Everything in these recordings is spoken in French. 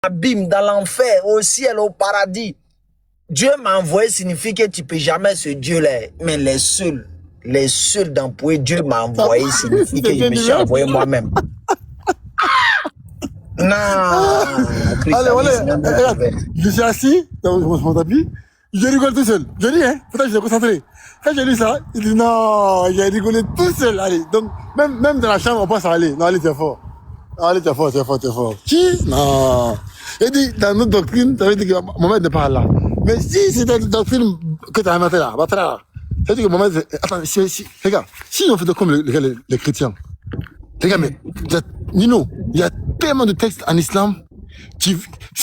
abîme, dans l'enfer, au ciel, au paradis. Dieu m'a envoyé signifie que tu peux jamais ce Dieu-là. Mais les seuls d'employer Dieu m'a envoyé signifie que je me suis envoyé moi-même. Non, allez, regarde, je suis assis, dans mon tapis, je rigole tout seul. Je dis, hein, pourtant j'étais concentré. Quand j'ai dit ça, il dit non, j'ai rigolé tout seul. Allez, donc, même dans la chambre, on pense à aller. Non, allez, t'es fort. Allez, t'es fort. Qui? Non. Il dit, dans notre doctrine, ça veut dire que Mohamed n'est pas là. Mais si c'était une doctrine que tu as inventée là, ça veut dire que Mohamed, attends, les gars, si on fait comme les chrétiens, les gars, mais, Nino, il y a tellement de textes en islam, si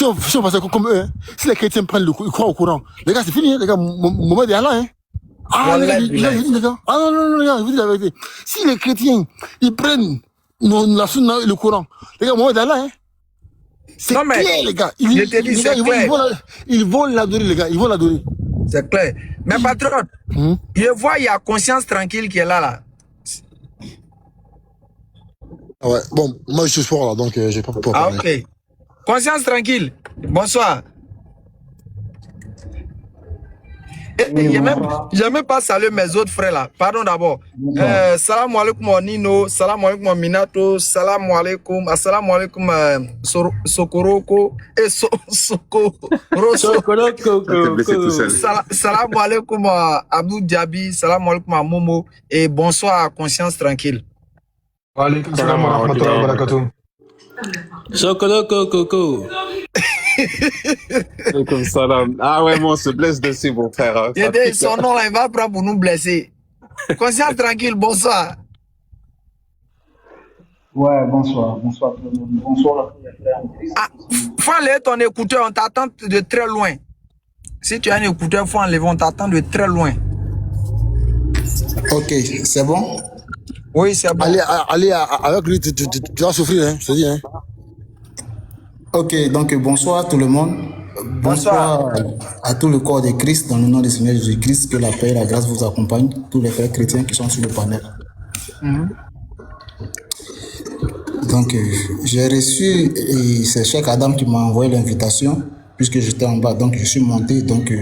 on faisait comme eux, hein, si les chrétiens prennent ils croient au Coran, les gars, c'est fini, les gars, Mohamed est là, hein. Ah, les gars, les gars. Ah, non, les gars, je vous dis la vérité. Si les chrétiens, ils prennent la sunna et le Coran, les gars, Mohamed est là, hein. C'est clair, les gars. Ils vont l'adorer, les gars, ils vont l'adorer. C'est clair. Mais patron, je vois, il y a Conscience Tranquille qui est là. Ouais, bon, moi je suis sport là, donc j'ai pas peur. Ah, ok. Conscience Tranquille, bonsoir. J'ai même pas salué mes autres frères là. Pardon d'abord. Salam alaikum Nino, salam alaikum Minato, salam alaikum, assalamu alaikum Sokoroko et Sokoro. Salam alaikum Abdou Diaby, salam alaikum Momo et bonsoir à Conscience Tranquille. Wa alaikum salam wa rahmatullahi wa barakatuh. Chocoloko. Comme ça, là. Ah ouais, moi, on se blesse dessus, mon frère. Hein. Son nom, là, il va prendre pour nous blesser. Conscience Tranquille, bonsoir. Ouais, bonsoir tout le monde. Bonsoir. Ah, faut enlever ton écouteur, on t'attend de très loin. Si tu as un écouteur, faut enlever, on t'attend de très loin. Ok, c'est bon? Oui, c'est bon. Allez, avec lui, tu vas souffrir, hein, je te dis, hein. Ok, donc bonsoir tout le monde. Bonsoir à tout le corps de Christ, dans le nom du Seigneur Jésus-Christ, que la paix et la grâce vous accompagnent, tous les frères chrétiens qui sont sur le panel. Donc, j'ai reçu, et c'est Cheikh Adam qui m'a envoyé l'invitation, puisque j'étais en bas, donc je suis monté, donc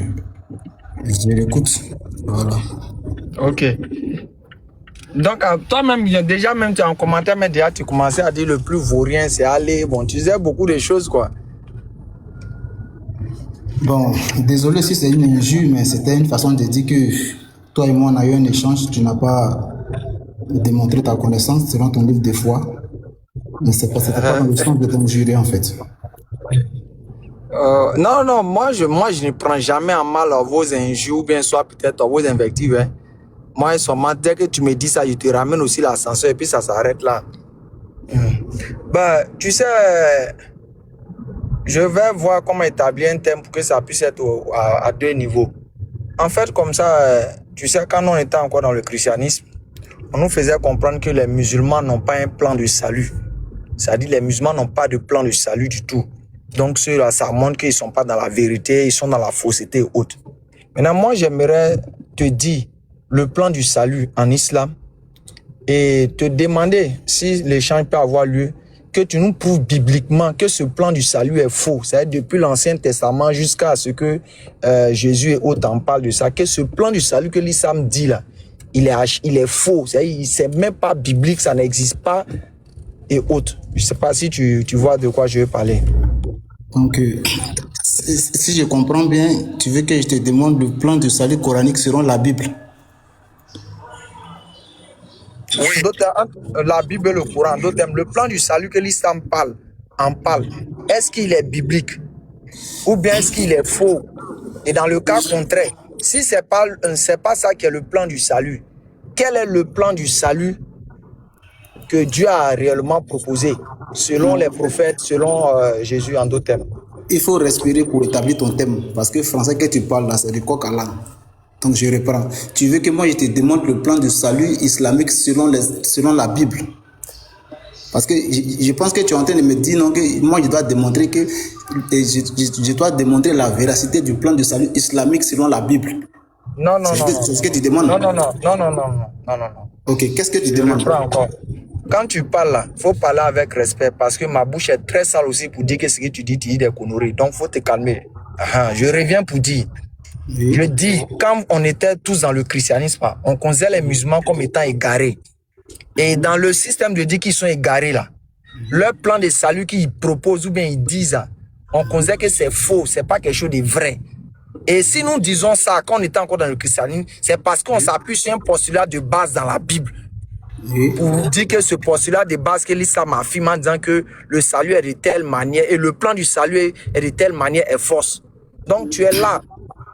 je l'écoute. Voilà. Ok. Donc, toi-même, déjà, même tu es en commentaire, mais déjà, tu commençais à dire le plus vaurien, c'est aller. Bon, tu disais beaucoup de choses, quoi. Bon, désolé si c'est une injure, mais c'était une façon de dire que toi et moi, on a eu un échange, tu n'as pas démontré ta connaissance selon ton livre de foi. Mais c'était pas dans le sens de t'injurer, en fait. Non, moi, je ne prends jamais en mal vos injures, ou bien soit peut-être vos invectives, hein. Moi, seulement, dès que tu me dis ça, je te ramène aussi l'ascenseur et puis ça s'arrête là. Bah, tu sais, je vais voir comment établir un thème pour que ça puisse être à deux niveaux. En fait, comme ça, tu sais, quand on était encore dans le christianisme, on nous faisait comprendre que les musulmans n'ont pas un plan de salut. C'est-à-dire les musulmans n'ont pas de plan de salut du tout. Donc, ceux-là, ça montre qu'ils ne sont pas dans la vérité, ils sont dans la fausseté et autres. Maintenant, moi, j'aimerais te dire le plan du salut en islam et te demander si l'échange peut avoir lieu, que tu nous prouves bibliquement que ce plan du salut est faux. C'est-à-dire depuis l'Ancien Testament jusqu'à ce que Jésus et autres en parlent de ça, que ce plan du salut que l'islam dit là, il est faux. C'est-à-dire, c'est même pas biblique, ça n'existe pas et autres. Je sais pas si tu vois de quoi je veux parler. Donc, si je comprends bien, tu veux que je te demande le plan du salut coranique selon la Bible? Oui. La Bible et le Coran, le plan du salut que l'islam en parle, est-ce qu'il est biblique ou bien est-ce qu'il est faux? Et dans le cas contraire, si c'est pas ça qui est le plan du salut, quel est le plan du salut que Dieu a réellement proposé selon les prophètes, selon Jésus en d'autres termes? Il faut respirer pour établir ton thème, parce que le français que tu parles là, c'est du coq à l'âne. Donc je reprends. Tu veux que moi je te démontre le plan de salut islamique selon la Bible? Parce que je pense que tu es en train de me dire non, que moi je dois démontrer que je dois démontrer la véracité du plan de salut islamique selon la Bible. Non. C'est ce que tu demandes? Non. Ok, qu'est-ce que tu demandes? quand tu parles là, faut parler avec respect parce que ma bouche est très sale aussi pour dire que ce que tu dis des conneries. Donc, faut te calmer. Je reviens pour dire. Oui. Je dis, quand on était tous dans le christianisme, on considère les musulmans comme étant égarés. Et dans le système de dire qu'ils sont égarés là, leur plan de salut qu'ils proposent ou bien ils disent, on considère que c'est faux, c'est pas quelque chose de vrai. Et si nous disons ça quand on était encore dans le christianisme, c'est parce qu'on s'appuie sur un postulat de base dans la Bible. Oui. Pour dire que ce postulat de base que l'islam affirme en disant que le salut est de telle manière et le plan du salut est de telle manière est fausse. Donc tu es là.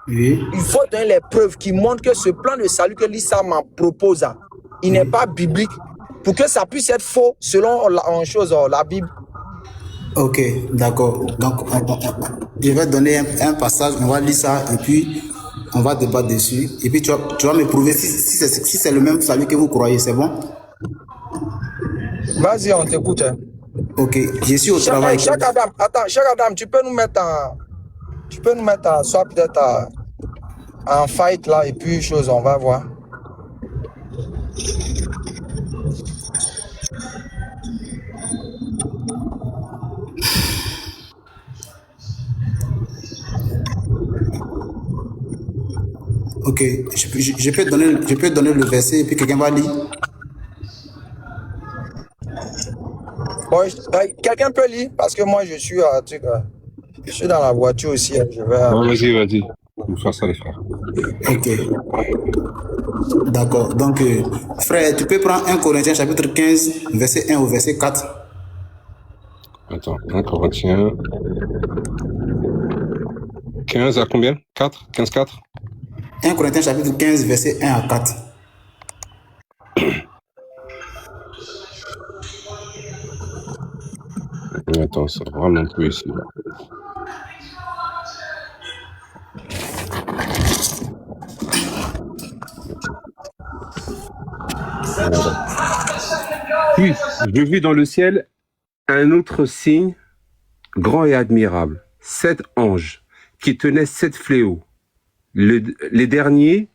Oui. Il faut donner les preuves qui montrent que ce plan de salut que l'islam propose, il n'est pas biblique pour que ça puisse être faux selon la Bible. Ok, d'accord. Donc, je vais donner un passage, on va lire ça et puis on va débattre dessus. Et puis tu vas me prouver si c'est le même salut que vous croyez, c'est bon? Vas-y, on t'écoute. Ok, je suis au travail. Chaque Adam, tu peux nous mettre soit peut-être en fight là et puis on va voir. Ok, je peux donner le verset et puis quelqu'un va lire. Bon, quelqu'un peut lire parce que moi je suis dans la voiture aussi. Je vais. Vas-y. On va faire ça, les frères. Ok. D'accord. Donc, frère, tu peux prendre 1 Corinthiens chapitre 15, verset 1 au verset 4. Attends, 1 Corinthiens 15 à combien? 4? 15, 4? 1 Corinthiens chapitre 15, verset 1 à 4. Attends, ça va vraiment plus ici. Puis, je vis dans le ciel un autre signe grand et admirable. 7 anges qui tenaient 7 fléaux. Les derniers,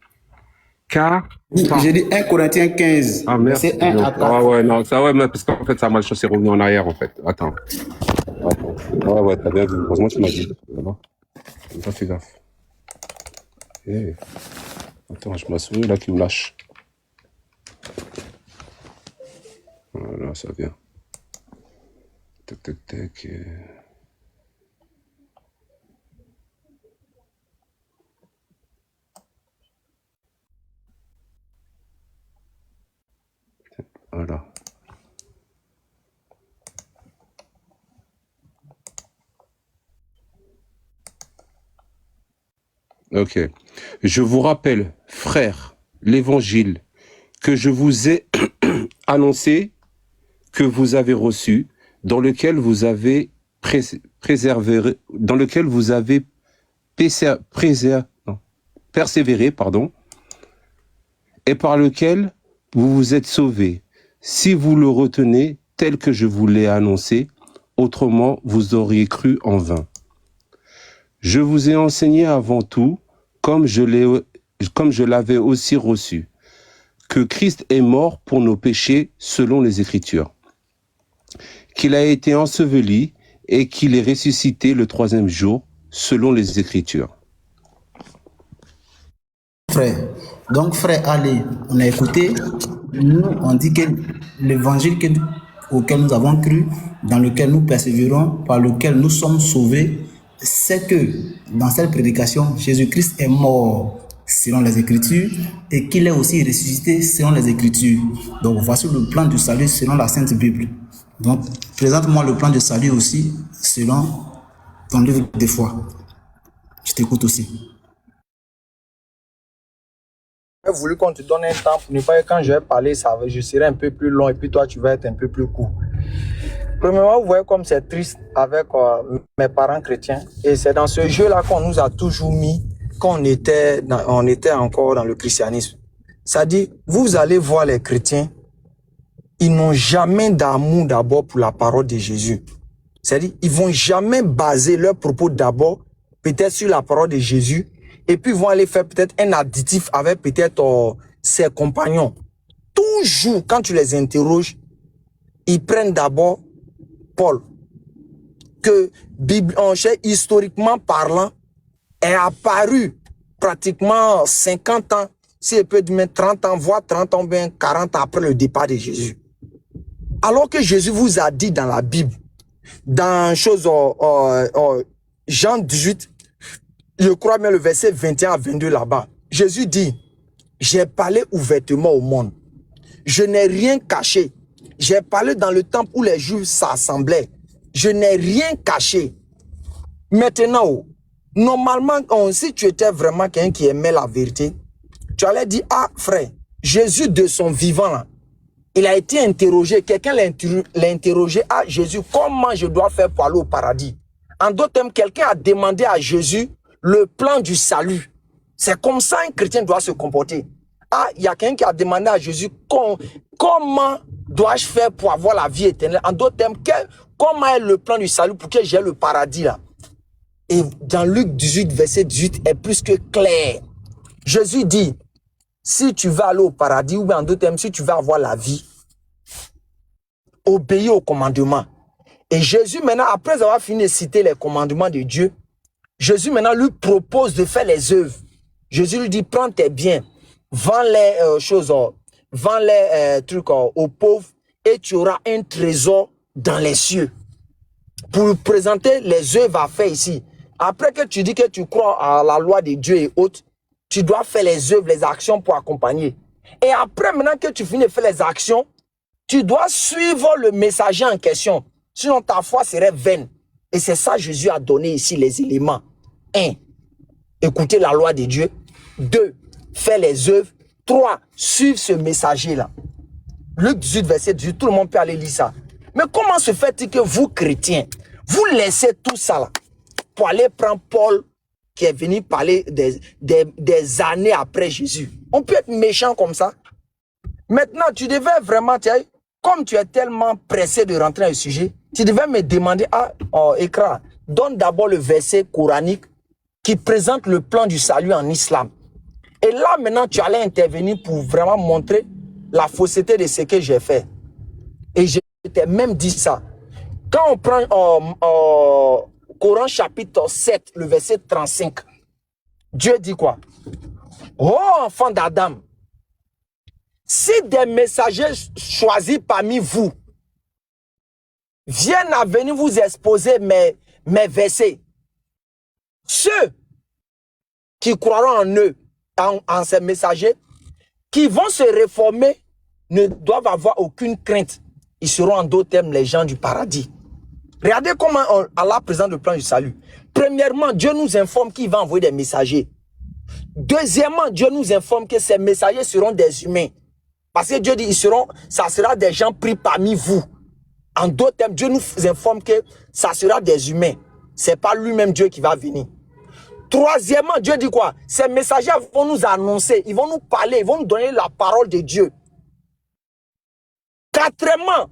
car... J'ai dit 1 Corinthiens 15, verset 1 à 4. Ah ouais, non, ça ouais, mais parce qu'en fait, ça m'a c'est revenu en arrière, en fait. Attends. Ouais, t'as bien vu. Heureusement, tu m'as dit. Voilà. Pas fait gaffe. Hey. Attends, je m'assure là qu'il me lâche. Voilà, ça vient. Tac. Voilà. Ok. Je vous rappelle, frères, l'évangile que je vous ai annoncé, que vous avez reçu, dans lequel vous avez persévéré, et par lequel vous vous êtes sauvés, si vous le retenez tel que je vous l'ai annoncé, autrement vous auriez cru en vain. Je vous ai enseigné avant tout, comme je l'avais aussi reçu, que Christ est mort pour nos péchés selon les Écritures, qu'il a été enseveli et qu'il est ressuscité le 3e jour selon les Écritures. Frère, donc frère, allez, on a écouté, nous on dit que l'évangile auquel nous avons cru, dans lequel nous persévérons, par lequel nous sommes sauvés, c'est que dans cette prédication, Jésus-Christ est mort selon les Écritures et qu'il est aussi ressuscité selon les Écritures. Donc voici le plan du salut selon la Sainte Bible. Donc présente-moi le plan du salut aussi selon ton livre de foi. Je t'écoute aussi. J'ai voulu qu'on te donne un temps pour ne pas, quand je vais parler, je serai un peu plus long et puis toi tu vas être un peu plus court. Premièrement, vous voyez comme c'est triste avec mes parents chrétiens. Et c'est dans ce jeu-là qu'on nous a toujours mis quand on était encore dans le christianisme. C'est-à-dire, vous allez voir les chrétiens, ils n'ont jamais d'amour d'abord pour la parole de Jésus. C'est-à-dire, ils vont jamais baser leurs propos d'abord peut-être sur la parole de Jésus et puis vont aller faire peut-être un additif avec peut-être ses compagnons. Toujours, quand tu les interroges, ils prennent d'abord Paul, que historiquement parlant, est apparu pratiquement 50 ans, si elle peut dire 30 ans, voire 30 ans, bien 40 ans après le départ de Jésus. Alors que Jésus vous a dit dans la Bible, dans Jean 18, je crois bien le verset 21 à 22 là-bas, Jésus dit, j'ai parlé ouvertement au monde. Je n'ai rien caché. J'ai parlé dans le temple où les Juifs s'assemblaient. Je n'ai rien caché. Maintenant, normalement, si tu étais vraiment quelqu'un qui aimait la vérité, tu allais dire, ah frère, Jésus de son vivant, là, il a été interrogé, quelqu'un l'a interrogé, ah Jésus, comment je dois faire pour aller au paradis? En d'autres termes, quelqu'un a demandé à Jésus le plan du salut. C'est comme ça un chrétien doit se comporter. Ah, il y a quelqu'un qui a demandé à Jésus, comment dois-je faire pour avoir la vie éternelle? En d'autres termes, comment est le plan du salut pour que j'ai le paradis là? Et dans Luc 18, verset 18 est plus que clair. Jésus dit, si tu vas aller au paradis, ou en d'autres termes, si tu vas avoir la vie, obéis au commandement. Et Jésus, maintenant, après avoir fini de citer les commandements de Dieu, Jésus, maintenant, lui propose de faire les œuvres. Jésus lui dit, prends tes biens, vends les vends les trucs aux pauvres, et tu auras un trésor dans les cieux. Pour présenter les œuvres à faire ici. Après que tu dis que tu crois à la loi de Dieu et autres, tu dois faire les œuvres, les actions pour accompagner. Et après, maintenant que tu finis de faire les actions, tu dois suivre le messager en question. Sinon, ta foi serait vaine. Et c'est ça que Jésus a donné ici les éléments. 1. Écouter la loi de Dieu. 2. Faire les œuvres. 3. Suivre ce messager-là. Luc 18, verset 18, tout le monde peut aller lire ça. Mais comment se fait-il que vous, chrétiens, vous laissez tout ça là pour aller prendre Paul qui est venu parler des années après Jésus? On peut être méchant comme ça. Maintenant, tu devais vraiment, comme tu es tellement pressé de rentrer dans le sujet, tu devais me demander, écran, donne d'abord le verset coranique qui présente le plan du salut en islam. Et là, maintenant, tu allais intervenir pour vraiment montrer la fausseté de ce que j'ai fait. Et je t'ai même dit ça. Quand on prend Coran chapitre 7, le verset 35, Dieu dit quoi? Oh, enfant d'Adam, si des messagers choisis parmi vous viennent à venir vous exposer mes versets, ceux qui croiront en eux, en ces messagers, qui vont se réformer, ne doivent avoir aucune crainte. Ils seront en d'autres termes les gens du paradis. Regardez comment Allah présente le plan du salut. Premièrement, Dieu nous informe qu'il va envoyer des messagers. Deuxièmement, Dieu nous informe que ces messagers seront des humains. Parce que Dieu dit, ça sera des gens pris parmi vous. En d'autres termes, Dieu nous informe que ça sera des humains. Ce n'est pas lui-même Dieu qui va venir. Troisièmement, Dieu dit quoi? Ces messagers vont nous annoncer, ils vont nous parler, ils vont nous donner la parole de Dieu. Quatrièmement,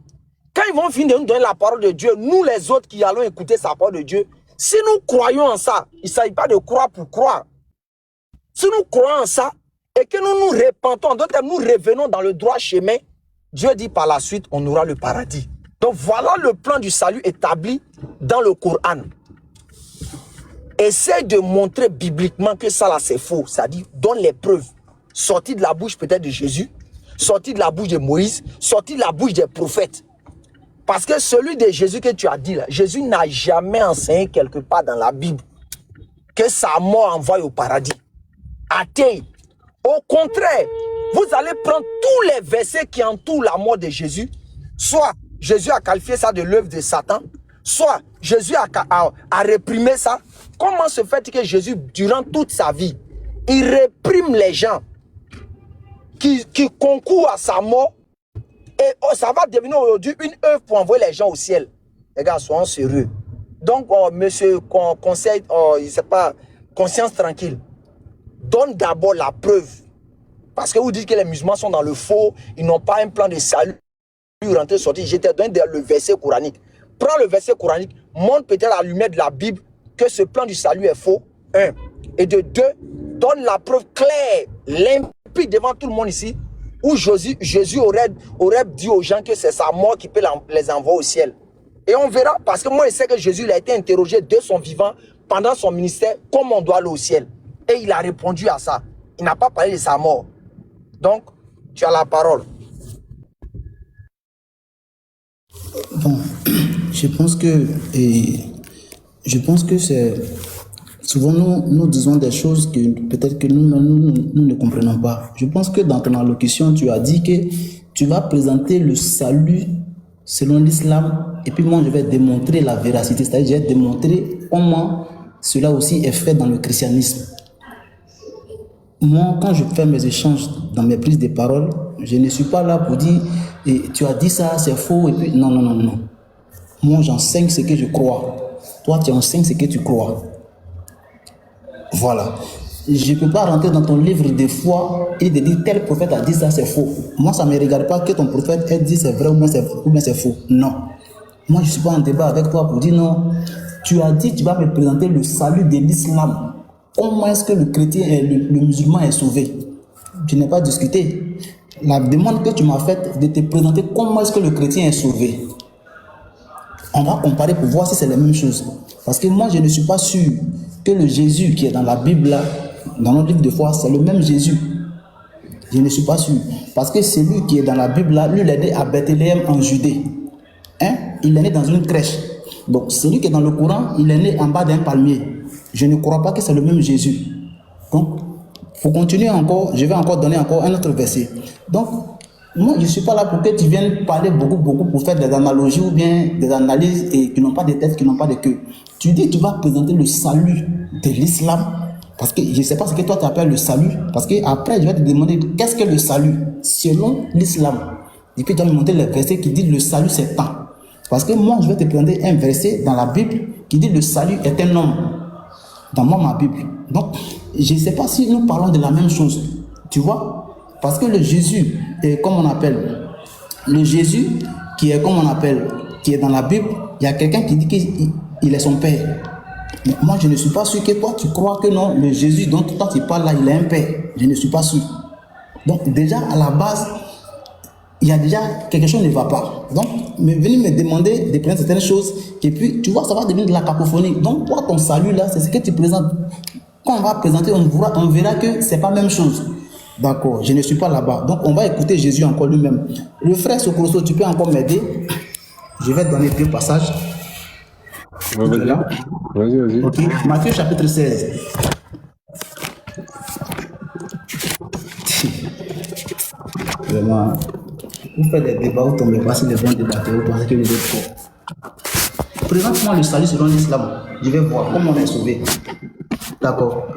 quand ils vont finir de nous donner la parole de Dieu, nous les autres qui allons écouter sa parole de Dieu, si nous croyons en ça, il ne s'agit pas de croire pour croire. Si nous croyons en ça et que nous nous repentons, d'autres termes, nous revenons dans le droit chemin, Dieu dit par la suite, on aura le paradis. Donc voilà le plan du salut établi dans le Coran. Essaye de montrer bibliquement que ça là c'est faux. Ça dit, donne les preuves. Sorti de la bouche peut-être de Jésus, sorti de la bouche de Moïse, sorti de la bouche des prophètes. Parce que celui de Jésus que tu as dit là, Jésus n'a jamais enseigné quelque part dans la Bible que sa mort envoie au paradis. Athée. Au contraire, vous allez prendre tous les versets qui entourent la mort de Jésus. Soit Jésus a qualifié ça de l'œuvre de Satan, soit Jésus a réprimé ça. Comment se fait que Jésus, durant toute sa vie, il réprime les gens qui concourent à sa mort et ça va devenir aujourd'hui une œuvre pour envoyer les gens au ciel. Les gars, soyons sérieux. Donc, monsieur conseil, je sais pas, conscience tranquille. Donne d'abord la preuve. Parce que vous dites que les musulmans sont dans le faux, ils n'ont pas un plan de salut. Rentrer, sortir. Je t'ai donné le verset coranique. Prends le verset coranique, montre peut-être à la lumière de la Bible que ce plan du salut est faux. 1. Et de 2, donne la preuve claire, limpide devant tout le monde ici, où Jésus aurait dit aux gens que c'est sa mort qui peut les envoyer au ciel. Et on verra, parce que moi, je sais que Jésus il a été interrogé de son vivant pendant son ministère, comment on doit aller au ciel. Et il a répondu à ça. Il n'a pas parlé de sa mort. Donc, tu as la parole. Bon, je pense que c'est... Souvent, nous disons des choses que peut-être que nous ne comprenons pas. Je pense que dans ton allocution, tu as dit que tu vas présenter le salut selon l'islam, et puis moi, je vais démontrer la véracité, c'est-à-dire je vais démontrer comment cela aussi est fait dans le christianisme. Moi, quand je fais mes échanges dans mes prises de parole, je ne suis pas là pour dire tu as dit ça, c'est faux, et puis non. Moi, j'enseigne ce que je crois. Toi, tu enseignes ce que tu crois. Voilà. Je ne peux pas rentrer dans ton livre de foi et de dire tel prophète a dit ça, c'est faux. Moi, ça ne me regarde pas que ton prophète ait dit c'est vrai ou bien c'est faux. Non. Moi, je ne suis pas en débat avec toi pour dire non. Tu as dit tu vas me présenter le salut de l'islam. Comment est-ce que le chrétien et le musulman est sauvé? Je n'ai pas discuté. La demande que tu m'as faite de te présenter comment est-ce que le chrétien est sauvé. On va comparer pour voir si c'est la même chose. Parce que moi, je ne suis pas sûr que le Jésus qui est dans la Bible, là, dans notre livre de foi, c'est le même Jésus. Je ne suis pas sûr. Parce que celui qui est dans la Bible, là, lui, il est né à Bethléem en Judée. Hein? Il est né dans une crèche. Donc, celui qui est dans le Coran, il est né en bas d'un palmier. Je ne crois pas que c'est le même Jésus. Donc, il faut continuer encore. Je vais encore donner encore un autre verset. Donc, moi, je ne suis pas là pour que tu viennes parler beaucoup pour faire des analogies ou bien des analyses et qui n'ont pas de tête, qui n'ont pas de queue. Tu dis que tu vas présenter le salut de l'islam, parce que je ne sais pas ce que toi tu appelles le salut, parce qu'après je vais te demander qu'est-ce que le salut selon l'islam. Et puis tu vas me montrer le verset qui dit le salut c'est tant. Parce que moi je vais te présenter un verset dans la Bible qui dit le salut est un homme. Dans ma Bible. Donc je ne sais pas si nous parlons de la même chose. Tu vois? Parce que le Jésus est comme on appelle. Le Jésus qui est comme on appelle, qui est dans la Bible, il y a quelqu'un qui dit qu'il est son père. Mais moi, je ne suis pas sûr que toi, tu crois que non, le Jésus dont toi tu parles là, il est un père. Je ne suis pas sûr. Donc déjà, à la base, il y a déjà quelque chose qui ne va pas. Donc, venez me demander de prendre certaines choses, et puis, tu vois, ça va devenir de la cacophonie. Donc, toi, ton salut là, c'est ce que tu présentes. Quand on va présenter, on verra que ce n'est pas la même chose. D'accord, je ne suis pas là-bas. Donc, on va écouter Jésus encore lui-même. Le frère Sokoroso, tu peux encore m'aider? Je vais te donner deux passages. Vas-y. Ok, Matthieu chapitre 16. Vraiment, vous faites des débats, vous tombez pas sur les bons débatteurs, vous pensez que vous êtes fort. Présente-moi le salut selon l'islam. Je vais voir comment on est sauvé. D'accord.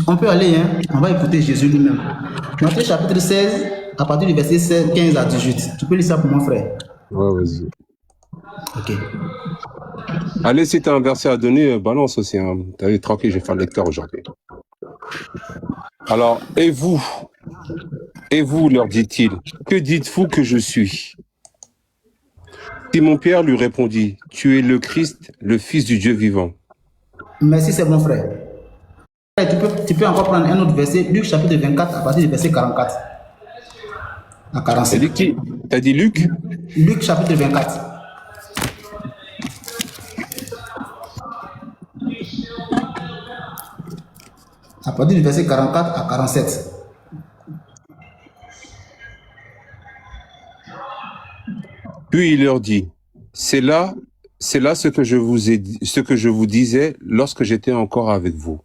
On peut aller, hein? On va écouter Jésus lui-même. Matthieu chapitre 16, à partir du verset 15 à 18. Tu peux lire ça pour moi, frère? Ouais, vas-y. Ok. Allez, si tu as un verset à donner, balance aussi. Hein. T'as tranquille, je vais faire le lecteur aujourd'hui. Alors, et vous, leur dit-il, que dites-vous que je suis? Simon-Pierre lui répondit, tu es le Christ, le Fils du Dieu vivant. Merci, c'est bon, frère. Tu peux encore prendre un autre verset, Luc chapitre 24, à partir du verset 44 à 47. T'as dit Luc? Luc chapitre 24. À partir du verset 44 à 47. Puis il leur dit, c'est là ce que je vous disais lorsque j'étais encore avec vous,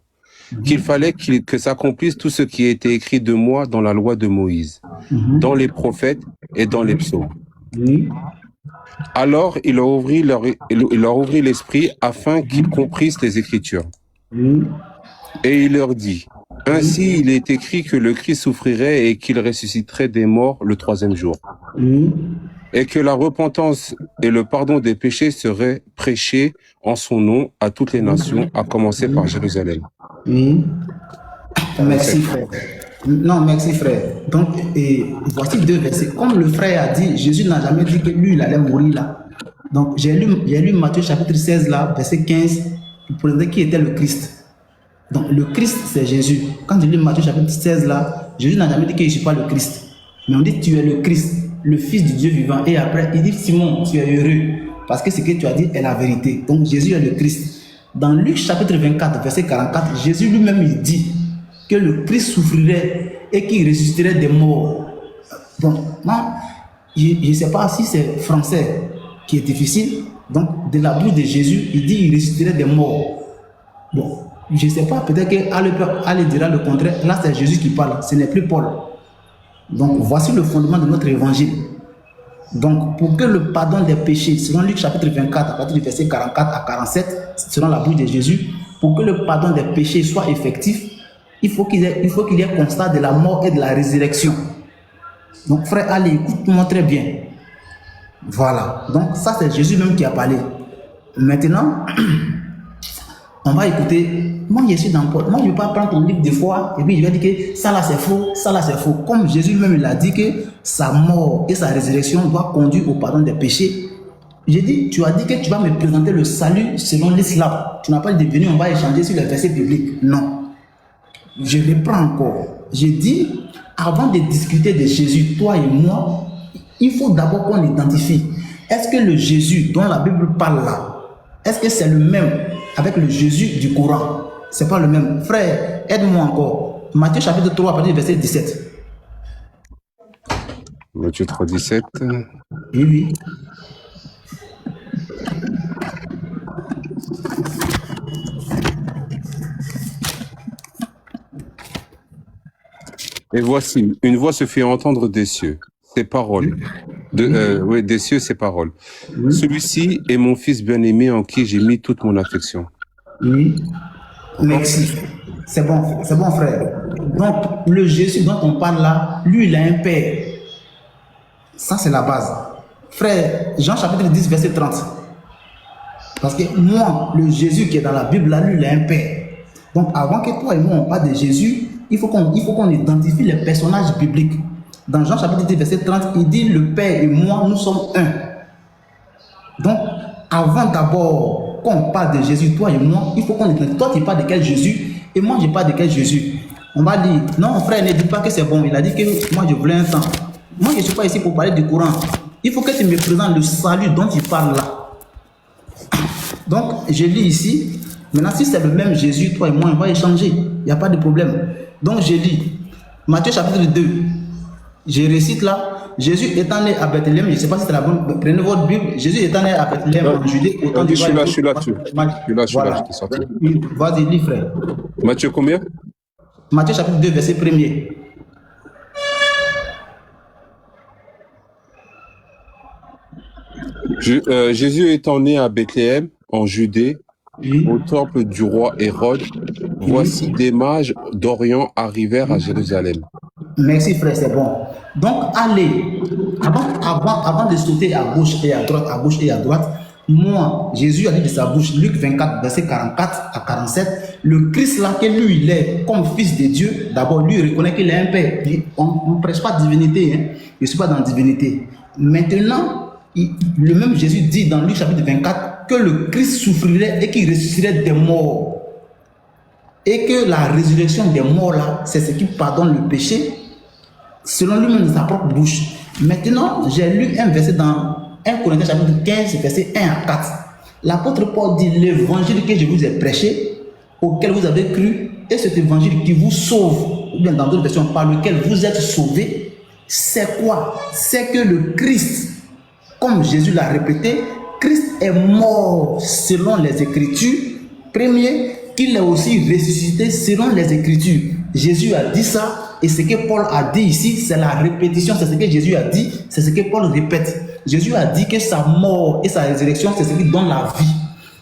qu'il fallait que s'accomplisse tout ce qui a été écrit de moi dans la loi de Moïse, dans les prophètes et dans les psaumes. Alors il leur ouvrit l'esprit afin qu'ils comprissent les Écritures. Et il leur dit, ainsi il est écrit que le Christ souffrirait et qu'il ressusciterait des morts le troisième jour. Et que la repentance et le pardon des péchés seraient prêchés en son nom à toutes les nations, à commencer par Jérusalem. Merci, frère. Non, merci, frère. Donc, voici deux versets. Comme le frère a dit, Jésus n'a jamais dit que lui, il allait mourir là. Donc, j'ai lu Matthieu chapitre 16 là, verset 15, pour dire qui était le Christ. Donc, le Christ, c'est Jésus. Quand je lis Matthieu chapitre 16 là, Jésus n'a jamais dit que je ne suis pas le Christ. Mais on dit tu es le Christ, le Fils du Dieu vivant. Et après, il dit Simon, tu es heureux parce que ce que tu as dit est la vérité. Donc Jésus est le Christ. Dans Luc chapitre 24, verset 44, Jésus lui-même il dit que le Christ souffrirait et qu'il ressusciterait des morts. Donc, moi, je ne sais pas si c'est français qui est difficile. Donc, de la bouche de Jésus, il dit qu'il ressusciterait des morts. Bon, je ne sais pas, peut-être qu'Allah dira le contraire. Là, c'est Jésus qui parle, ce n'est plus Paul. Donc, voici le fondement de notre évangile. Donc, pour que le pardon des péchés, selon Luc chapitre 24, à partir du verset 44 à 47, selon la bouche de Jésus, pour que le pardon des péchés soit effectif, il faut qu'il y ait constat de la mort et de la résurrection. Donc, frère Ali, écoute-moi très bien. Voilà. Donc, ça, c'est Jésus même qui a parlé. Maintenant, on va écouter. Moi, je suis dans Paul. Moi, je ne vais pas prendre ton livre de foi et puis je vais dire que ça là, c'est faux, ça là, c'est faux. Comme Jésus même, il a dit que sa mort et sa résurrection doivent conduire au pardon des péchés. J'ai dit, tu as dit que tu vas me présenter le salut selon l'islam. Tu n'as pas dit de venir, on va échanger sur les versets bibliques. Non. Je reprends encore. J'ai dit, avant de discuter de Jésus, toi et moi, il faut d'abord qu'on identifie. Est-ce que le Jésus dont la Bible parle là, est-ce que c'est le même avec le Jésus du Coran? C'est pas le même. Frère, aide-moi encore. Matthieu chapitre 3, à partir du verset 17. Matthieu 3, 17. Oui, oui. Et voici, une voix se fit entendre des cieux. Ces paroles. Des cieux, ces paroles. Oui. Celui-ci est mon fils bien-aimé en qui j'ai mis toute mon affection. Oui. Merci. C'est bon, frère. Donc, le Jésus dont on parle là, lui, il a un père. Ça, c'est la base. Frère, Jean chapitre 10, verset 30. Parce que moi, le Jésus qui est dans la Bible là, lui, il a un père. Donc, avant que toi et moi, on parle de Jésus, il faut qu'on identifie les personnages bibliques. Dans Jean chapitre 10, verset 30, il dit, le Père et moi, nous sommes un. Donc, avant d'abord qu'on parle de Jésus, toi et moi, il faut qu'on identifie. Toi, tu parles de quel Jésus et moi, je parle de quel Jésus. On va dire, non, frère, ne dis pas que c'est bon. Il a dit que moi, je voulais un temps. Moi, je ne suis pas ici pour parler du Coran. Il faut que tu me présentes le salut dont tu parles là. Donc, je lis ici. Maintenant, si c'est le même Jésus, toi et moi, on va échanger. Il n'y a pas de problème. Donc, je lis Matthieu chapitre 2. Je récite là. Jésus étant né à Bethléem, je ne sais pas si c'est la bonne. Prenez votre Bible. Jésus étant né à Bethléem en Judée. Je suis là, je suis sorti. Vas-y, lis, frère. Matthieu combien? Matthieu chapitre 2, verset 1er. Jésus étant né à Bethléem, en Judée, oui, au temple du roi Hérode, voici des mages d'Orient arrivèrent à Jérusalem. Merci frère, c'est bon. Donc allez, avant de sauter à gauche et à droite, moi, Jésus a dit de sa bouche, Luc 24, verset 44 à 47, le Christ là, que lui, il est comme fils de Dieu, d'abord, lui, il reconnaît qu'il est un père. On ne prêche pas divinité, hein. Je ne suis pas dans la divinité. Maintenant, le même Jésus dit dans Luc chapitre 24 que le Christ souffrirait et qu'il ressusciterait des morts. Et que la résurrection des morts là, c'est ce qui pardonne le péché, selon lui-même de sa propre bouche. Maintenant, j'ai lu un verset dans 1 Corinthiens chapitre 15, verset 1 à 4. L'apôtre Paul dit, l'évangile que je vous ai prêché, auquel vous avez cru, et cet évangile qui vous sauve, ou bien dans d'autres versions, par lequel vous êtes sauvés, c'est quoi? C'est que le Christ, comme Jésus l'a répété, Christ est mort selon les Écritures. Premier, qu'il est aussi ressuscité selon les Écritures. Jésus a dit ça, et ce que Paul a dit ici, c'est la répétition, c'est ce que Jésus a dit, c'est ce que Paul répète. Jésus a dit que sa mort et sa résurrection, c'est ce qui donne la vie.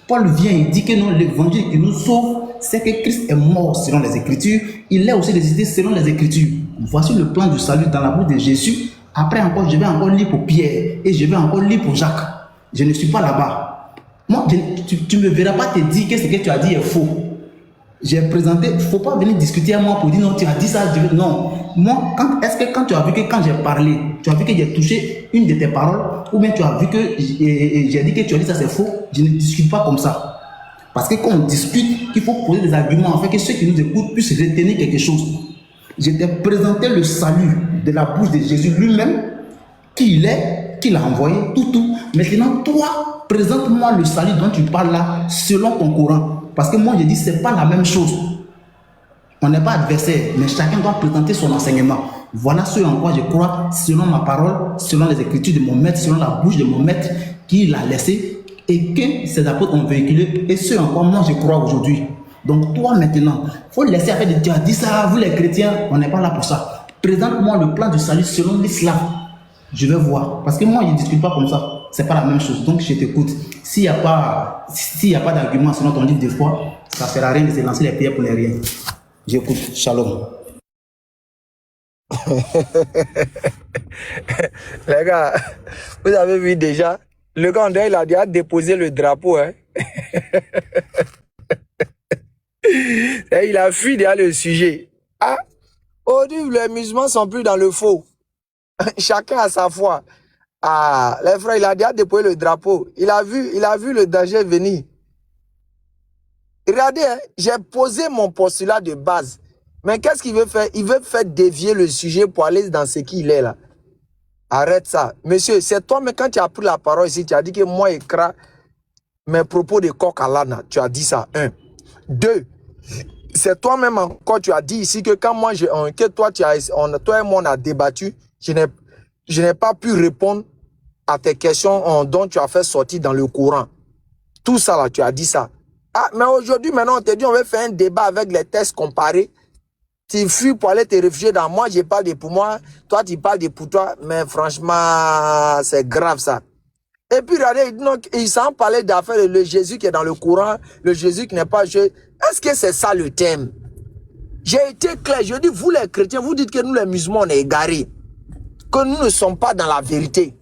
Paul vient et dit que non, l'évangile qui nous sauve, c'est que Christ est mort selon les Écritures, il est aussi ressuscité selon les Écritures. Voici le plan du salut dans la bouche de Jésus. Après encore, je vais encore lire pour Pierre et je vais encore lire pour Jacques. Je ne suis pas là-bas. Moi, tu ne me verras pas te dire que ce que tu as dit est faux. J'ai présenté, il ne faut pas venir discuter avec moi pour dire non, tu as dit ça. Non. Moi, est-ce que quand tu as vu que quand j'ai parlé, tu as vu que j'ai touché une de tes paroles, ou bien tu as vu que j'ai dit que tu as dit ça, c'est faux, je ne discute pas comme ça. Parce que quand on discute, il faut poser des arguments afin que ceux qui nous écoutent puissent retenir quelque chose. Je t'ai présenté le salut de la bouche de Jésus lui-même, qui il est, qui l'a envoyé, tout. Maintenant, toi, présente-moi le salut dont tu parles là, selon ton Coran. Parce que moi, je dis, c'est pas la même chose. On n'est pas adversaire, mais chacun doit présenter son enseignement. Voilà ce en quoi je crois, selon ma parole, selon les écritures de mon maître, selon la bouche de mon maître, qui l'a laissé et que ses apôtres ont véhiculé, et ce en quoi moi je crois aujourd'hui. Donc toi maintenant, il faut laisser avec des dieux. Dis ça, vous les chrétiens, on n'est pas là pour ça. Présente-moi le plan du salut selon l'islam. Je vais voir. Parce que moi, je ne discute pas comme ça. C'est pas la même chose. Donc je t'écoute. S'il n'y a pas d'argument selon ton livre de foi, ça ne sert à rien de se lancer les pierres pour les rien. J'écoute. Shalom. Les gars, vous avez vu déjà, le gars, il a déjà déposé le drapeau. Hein? Et il a fui derrière le sujet. Ah, aujourd'hui, les musulmans sont plus dans le faux. Chacun a sa foi. Ah, les frères, il a déjà déposé le drapeau. Il a vu le danger venir. Regardez, hein, j'ai posé mon postulat de base. Mais qu'est-ce qu'il veut faire? Il veut faire dévier le sujet pour aller dans ce qu'il est là. Arrête ça. Monsieur, c'est toi, mais quand tu as pris la parole ici, tu as dit que moi, écras mes propos de coq à l'âne. Tu as dit ça. 1. 2. C'est toi-même encore, tu as dit ici que quand moi, que toi, toi et moi, on a débattu, je n'ai pas pu répondre à tes questions dont tu as fait sortir dans le Coran. Tout ça là, tu as dit ça. Ah, mais aujourd'hui, maintenant, on te dit, on va faire un débat avec les tests comparés. Tu fuis pour aller te réfugier dans moi, je parle de pour moi, toi, tu parles de pour toi. Mais franchement, c'est grave ça. Et puis, regardez, il s'en parlait d'affaires, le Jésus qui est dans le Coran, le Jésus qui n'est pas Jésus. Est-ce que c'est ça le thème? J'ai été clair, je dis, vous les chrétiens, vous dites que nous les musulmans, on est égarés, que nous ne sommes pas dans la vérité.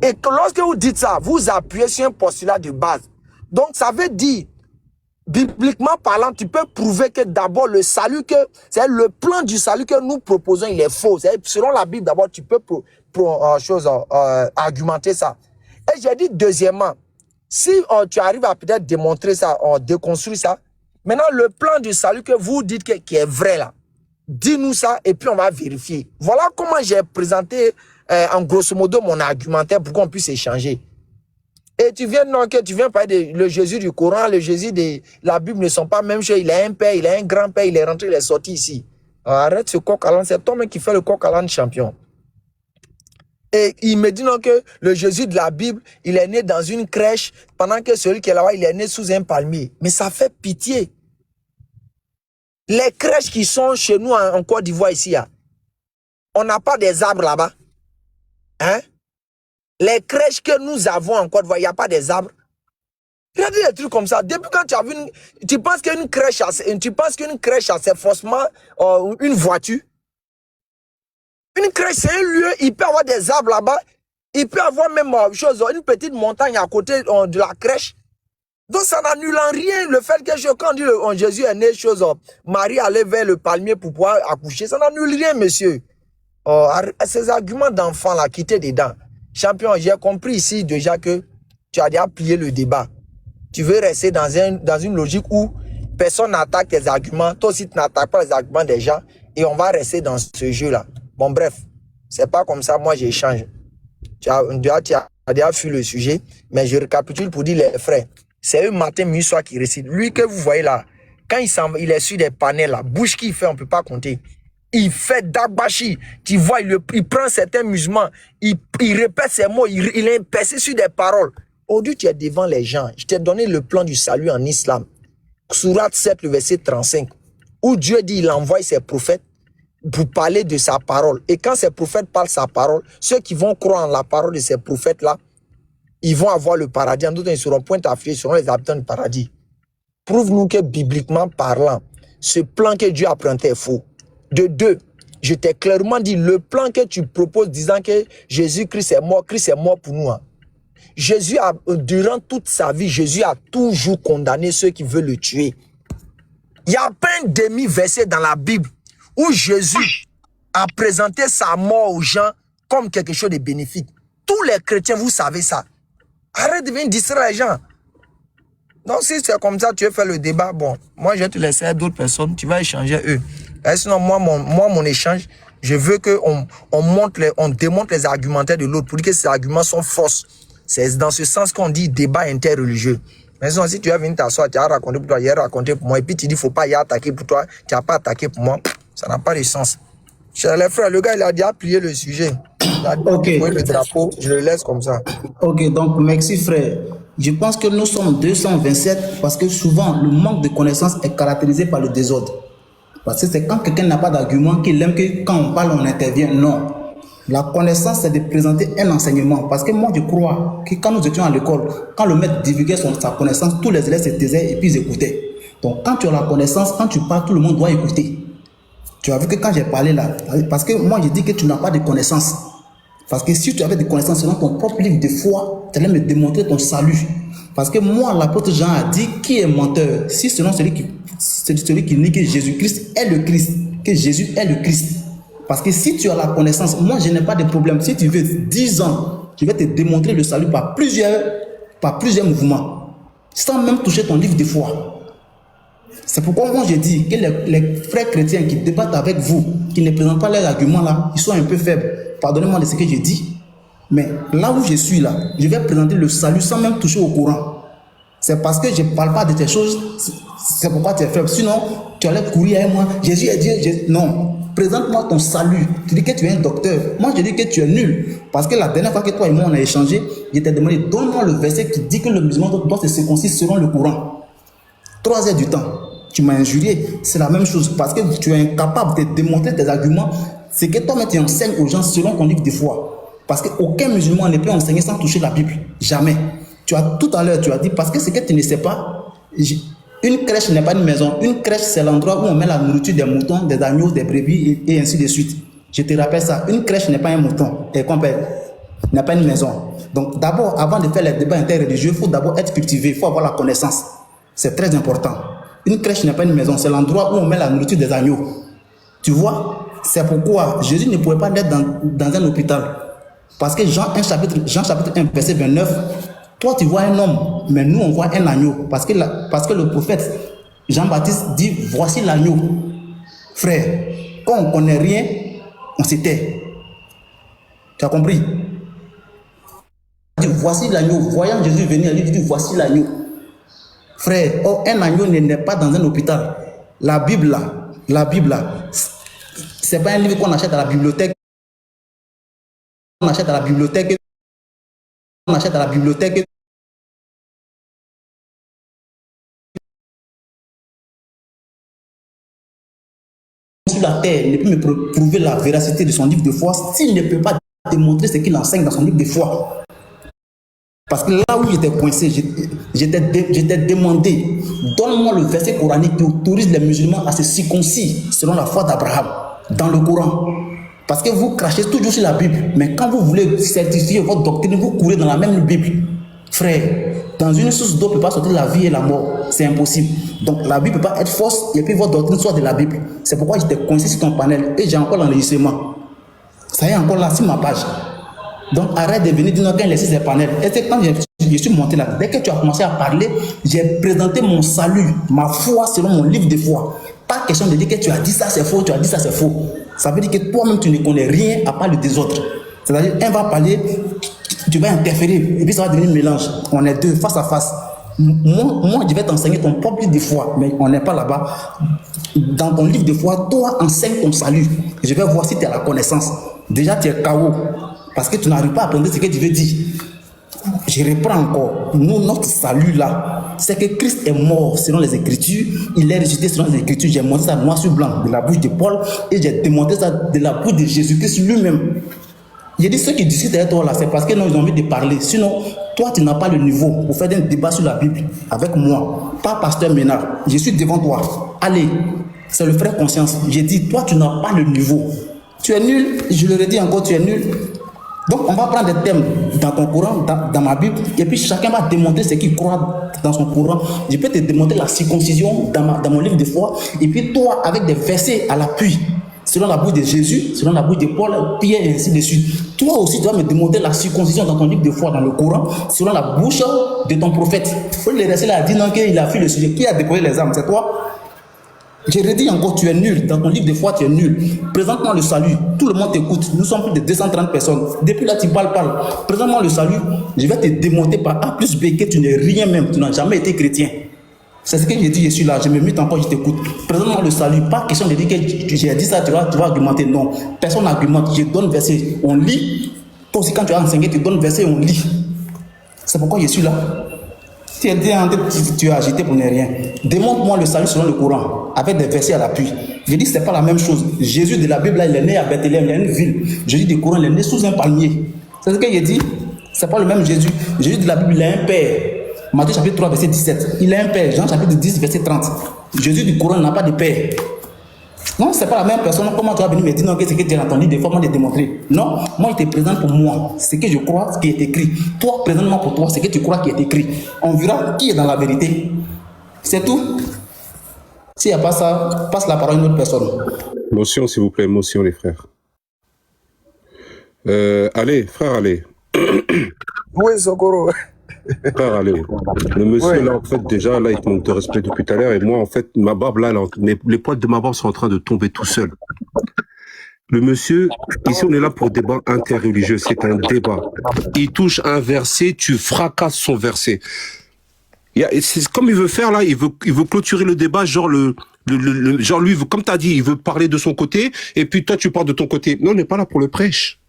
Et que lorsque vous dites ça, vous appuyez sur un postulat de base. Donc, ça veut dire, bibliquement parlant, tu peux prouver que d'abord le salut, c'est le plan du salut que nous proposons, il est faux. Selon la Bible, d'abord, tu peux argumenter ça. Et j'ai dit, deuxièmement, si tu arrives à peut-être démontrer ça, déconstruire ça, maintenant, le plan du salut que vous dites qui est vrai là, dis-nous ça et puis on va vérifier. Voilà comment j'ai présenté en grosso modo mon argumentaire pour qu'on puisse échanger. Et tu viens parler de le Jésus du Coran, le Jésus de la Bible ne sont pas même chose. Il a un père, il a un grand-père, il est rentré, il est sorti ici. Arrête ce coq à l'âne, c'est toi-même qui fais le coq à l'âne champion. Et il me dit non que le Jésus de la Bible, il est né dans une crèche, pendant que celui qui est là-bas, il est né sous un palmier. Mais ça fait pitié. Les crèches qui sont chez nous en Côte d'Ivoire ici, on n'a pas des arbres là-bas. Hein? Les crèches que nous avons en Côte d'Ivoire, il n'y a pas des arbres. Regardez des trucs comme ça. Depuis quand tu as vu, tu penses qu'une crèche, c'est forcément une voiture? Une crèche, c'est un lieu, il peut y avoir des arbres là-bas. Il peut y avoir même une petite montagne à côté de la crèche. Donc ça n'annule en rien le fait que quand on dit Jésus est né, Marie allait vers le palmier pour pouvoir accoucher. Ça n'annule rien, monsieur. Ces arguments d'enfants là, quittez dedans. Champion, j'ai compris ici déjà que tu as déjà plié le débat. Tu veux rester dans une logique où personne n'attaque tes arguments. Toi aussi, tu n'attaques pas les arguments des gens. Et on va rester dans ce jeu-là. Bon, bref, c'est pas comme ça, moi, j'échange. Tu as déjà fui le sujet, mais je récapitule pour dire les frères. C'est eux, matin, minuit, soir, qui récitent. Lui que vous voyez là, quand il est sur des panels, la bouche qu'il fait, on ne peut pas compter. Il fait d'agbashi. Tu vois, il prend certains musulmans, il répète ses mots, il est percé sur des paroles. Aujourd'hui, tu es devant les gens. Je t'ai donné le plan du salut en islam. Sourate 7, le verset 35, où Dieu dit il envoie ses prophètes pour parler de sa parole. Et quand ces prophètes parlent sa parole, ceux qui vont croire en la parole de ces prophètes-là, ils vont avoir le paradis. En d'autres, ils ne seront point affiliés, ils seront les habitants du paradis. Prouve-nous que bibliquement parlant, ce plan que Dieu a emprunté est faux. De deux, je t'ai clairement dit, le plan que tu proposes disant que Jésus-Christ est mort pour nous. Jésus durant toute sa vie, Jésus a toujours condamné ceux qui veulent le tuer. Il n'y a pas un demi-verset dans la Bible où Jésus a présenté sa mort aux gens comme quelque chose de bénéfique. Tous les chrétiens, vous savez ça. Arrête de venir distraire les gens. Donc si c'est comme ça, tu veux faire le débat, bon, moi je vais te laisser à d'autres personnes, tu vas échanger eux. Et sinon, moi, mon échange, je veux qu'on on démontre les argumentaires de l'autre pour dire que ces arguments sont fausses. C'est dans ce sens qu'on dit débat interreligieux. Mais sinon, si tu as venu t'asseoir, tu as raconté pour toi, il a raconté pour moi, et puis tu dis, faut pas y attaquer pour toi, tu n'as pas attaqué pour moi, ça n'a pas de sens. Chers les frères, le gars, il a déjà plié le sujet. Il a Ok. le drapeau, je le laisse comme ça. Ok, donc merci frère. Je pense que nous sommes 227 parce que souvent le manque de connaissances est caractérisé par le désordre. Parce que c'est quand quelqu'un n'a pas d'argument qu'il aime que quand on parle, on intervient. Non. La connaissance, c'est de présenter un enseignement. Parce que moi, je crois que quand nous étions à l'école, quand le maître divulguait sa connaissance, tous les élèves se taisaient et puis ils écoutaient. Donc quand tu as la connaissance, quand tu parles, tout le monde doit écouter. Tu as vu que quand j'ai parlé là, parce que moi, je dis que tu n'as pas de connaissances. Parce que si tu avais des connaissances selon ton propre livre de foi, tu allais me démontrer ton salut. Parce que moi, l'apôtre Jean a dit qui est menteur, si selon celui qui nie que Jésus-Christ est le Christ, que Jésus est le Christ. Parce que si tu as la connaissance, moi je n'ai pas de problème. Si tu veux 10 ans, je vais te démontrer le salut par plusieurs mouvements, sans même toucher ton livre de foi. C'est pourquoi moi je dis que les frères chrétiens qui débattent avec vous, qui ne présentent pas leurs arguments là, ils sont un peu faibles. Pardonnez-moi de ce que je dis. Mais là où je suis là, je vais présenter le salut sans même toucher au Coran. C'est parce que je ne parle pas de tes choses, c'est pourquoi tu es faible. Sinon, tu allais courir avec moi, Jésus est Dieu. Non, présente-moi ton salut. Tu dis que tu es un docteur. Moi, je dis que tu es nul. Parce que la dernière fois que toi et moi on a échangé, je t'ai demandé, donne-moi le verset qui dit que le musulman doit se circoncire selon le Coran. 3 heures du temps. Tu m'as injurié. C'est la même chose. Parce que tu es incapable de démontrer tes arguments. C'est que toi-même tu enseignes aux gens selon ton livre de foi. Parce qu'aucun musulman ne peut enseigner sans toucher la Bible. Jamais. Tout à l'heure, tu as dit, parce que ce que tu ne sais pas, une crèche n'est pas une maison. Une crèche, c'est l'endroit où on met la nourriture des moutons, des agneaux, des brebis et ainsi de suite. Je te rappelle ça. Une crèche n'est pas un mouton. Et n'est pas une maison. Donc d'abord, avant de faire les débats interreligieux, il faut d'abord être cultivé. Il faut avoir la connaissance. C'est très important. Une crèche n'est pas une maison. C'est l'endroit où on met la nourriture des agneaux. Tu vois? C'est pourquoi Jésus ne pouvait pas naître dans un hôpital. Parce que Jean chapitre 1, verset 29, toi tu vois un homme, mais nous on voit un agneau. Parce que le prophète Jean-Baptiste dit, voici l'agneau. Frère, quand on ne connaît rien, on se tait. Tu as compris? Il dit, voici l'agneau. Voyant Jésus venir, il dit, voici l'agneau. Frère, un agneau n'est pas dans un hôpital. La Bible là, c'est pas un livre qu'on achète à la bibliothèque. On achète à la bibliothèque. Sur la terre, il ne peut me prouver la véracité de son livre de foi s'il ne peut pas démontrer ce qu'il enseigne dans son livre de foi. Parce que là où j'étais coincé, j'étais demandé, donne-moi le verset coranique qui autorise les musulmans à se circoncire selon la foi d'Abraham dans le Coran. Parce que vous crachez toujours sur la Bible, mais quand vous voulez certifier votre doctrine, vous courez dans la même Bible. Frère, dans une source d'eau ne peut pas sortir la vie et la mort. C'est impossible. Donc la Bible ne peut pas être fausse et puis votre doctrine soit de la Bible. C'est pourquoi j'étais coincé sur ton panel et j'ai encore l'enregistrement. Ça y est encore là sur ma page. Donc arrête de venir dire non, quand il laisse ses panels. Et c'est quand je suis monté là, dès que tu as commencé à parler, j'ai présenté mon salut, ma foi selon mon livre de foi. Pas question de dire que tu as dit ça c'est faux, tu as dit ça c'est faux. Ça veut dire que toi-même tu ne connais rien à part le désordre. C'est-à-dire, un va parler, tu vas interférer et puis ça va devenir un mélange. On est deux face à face. Moi, je vais t'enseigner ton propre livre de foi, mais on n'est pas là-bas. Dans ton livre de foi, toi, enseigne ton salut. Je vais voir si tu as la connaissance. Déjà, tu es KO. Parce que tu n'arrives pas à apprendre ce que tu veux dire. Je reprends encore. Nous, notre salut là, c'est que Christ est mort selon les Écritures. Il est ressuscité selon les Écritures. J'ai montré ça noir sur blanc de la bouche de Paul et j'ai démontré ça de la bouche de Jésus-Christ lui-même. J'ai dit ceux qui discutent avec toi là, c'est parce que non, ils ont envie de parler. Sinon, toi, tu n'as pas le niveau pour faire un débat sur la Bible avec moi. Pas pasteur Ménard. Je suis devant toi. Allez, c'est le frère conscience. J'ai dit, toi, tu n'as pas le niveau. Tu es nul. Je le redis encore, tu es nul. Donc, on va prendre des thèmes dans ton Coran, dans ma Bible, et puis chacun va démontrer ce qu'il croit dans son Coran. Je peux te démontrer la circoncision dans mon livre de foi, et puis toi, avec des versets à l'appui, selon la bouche de Jésus, selon la bouche de Paul, Pierre, et ainsi de suite. Toi aussi, tu vas me démontrer la circoncision dans ton livre de foi, dans le Coran, selon la bouche de ton prophète. Il faut le rester là, dire non, qu'il a fui le sujet. Qui a déposé les armes? C'est toi? Je redis encore, tu es nul. Dans ton livre de foi, tu es nul. Présente-moi le salut. Tout le monde t'écoute. Nous sommes plus de 230 personnes. Depuis là, tu parles. Présente-moi le salut. Je vais te démonter par A plus B que tu n'es rien même. Tu n'as jamais été chrétien. C'est ce que j'ai dit, je suis là. Je me mute encore, je t'écoute. Présente-moi le salut. Pas question de dire que j'ai dit ça, tu vas argumenter. Non. Personne n'argumente. Je donne verset. On lit. Toi aussi, quand tu as enseigné, tu donnes verset, on lit. C'est pourquoi je suis là. Tu es agité pour ne rien. Démontre-moi le salut selon le Coran, avec des versets à l'appui. Je dis, c'est pas la même chose. Jésus de la Bible, là, il est né à Bethléem, il est une ville. Jésus du Coran, il est né sous un palmier. C'est ce que j'ai dit. C'est pas le même Jésus. Jésus de la Bible, il a un père. Matthieu chapitre 3, verset 17. Il a un père. Jean chapitre 10, verset 30. Jésus du Coran n'a pas de père. Non, c'est pas la même personne. Comment tu vas venir me dire non, que c'est que tu as entendu des fois, moi de démontrer. Non, moi, il te présente pour moi ce que je crois, ce qui est écrit. Toi, présente-moi pour toi ce que tu crois qui est écrit. On verra qui est dans la vérité. C'est tout. S'il n'y a pas ça, passe la parole à une autre personne. Motion, s'il vous plaît, motion, les frères. Allez, frère, allez. Oui, Sokoro. Frère, allez. Le monsieur, là, en fait, déjà, là, il te manque de respect depuis tout à l'heure. Et moi, en fait, ma barbe, là, les poils de ma barbe sont en train de tomber tout seul. Le monsieur, ici, on est là pour débat interreligieux. C'est un débat. Il touche un verset, tu fracasses son verset. C'est comme il veut faire, là, il veut clôturer le débat, genre genre lui, comme tu as dit, il veut parler de son côté, et puis toi, tu parles de ton côté. Non, on n'est pas là pour le prêche.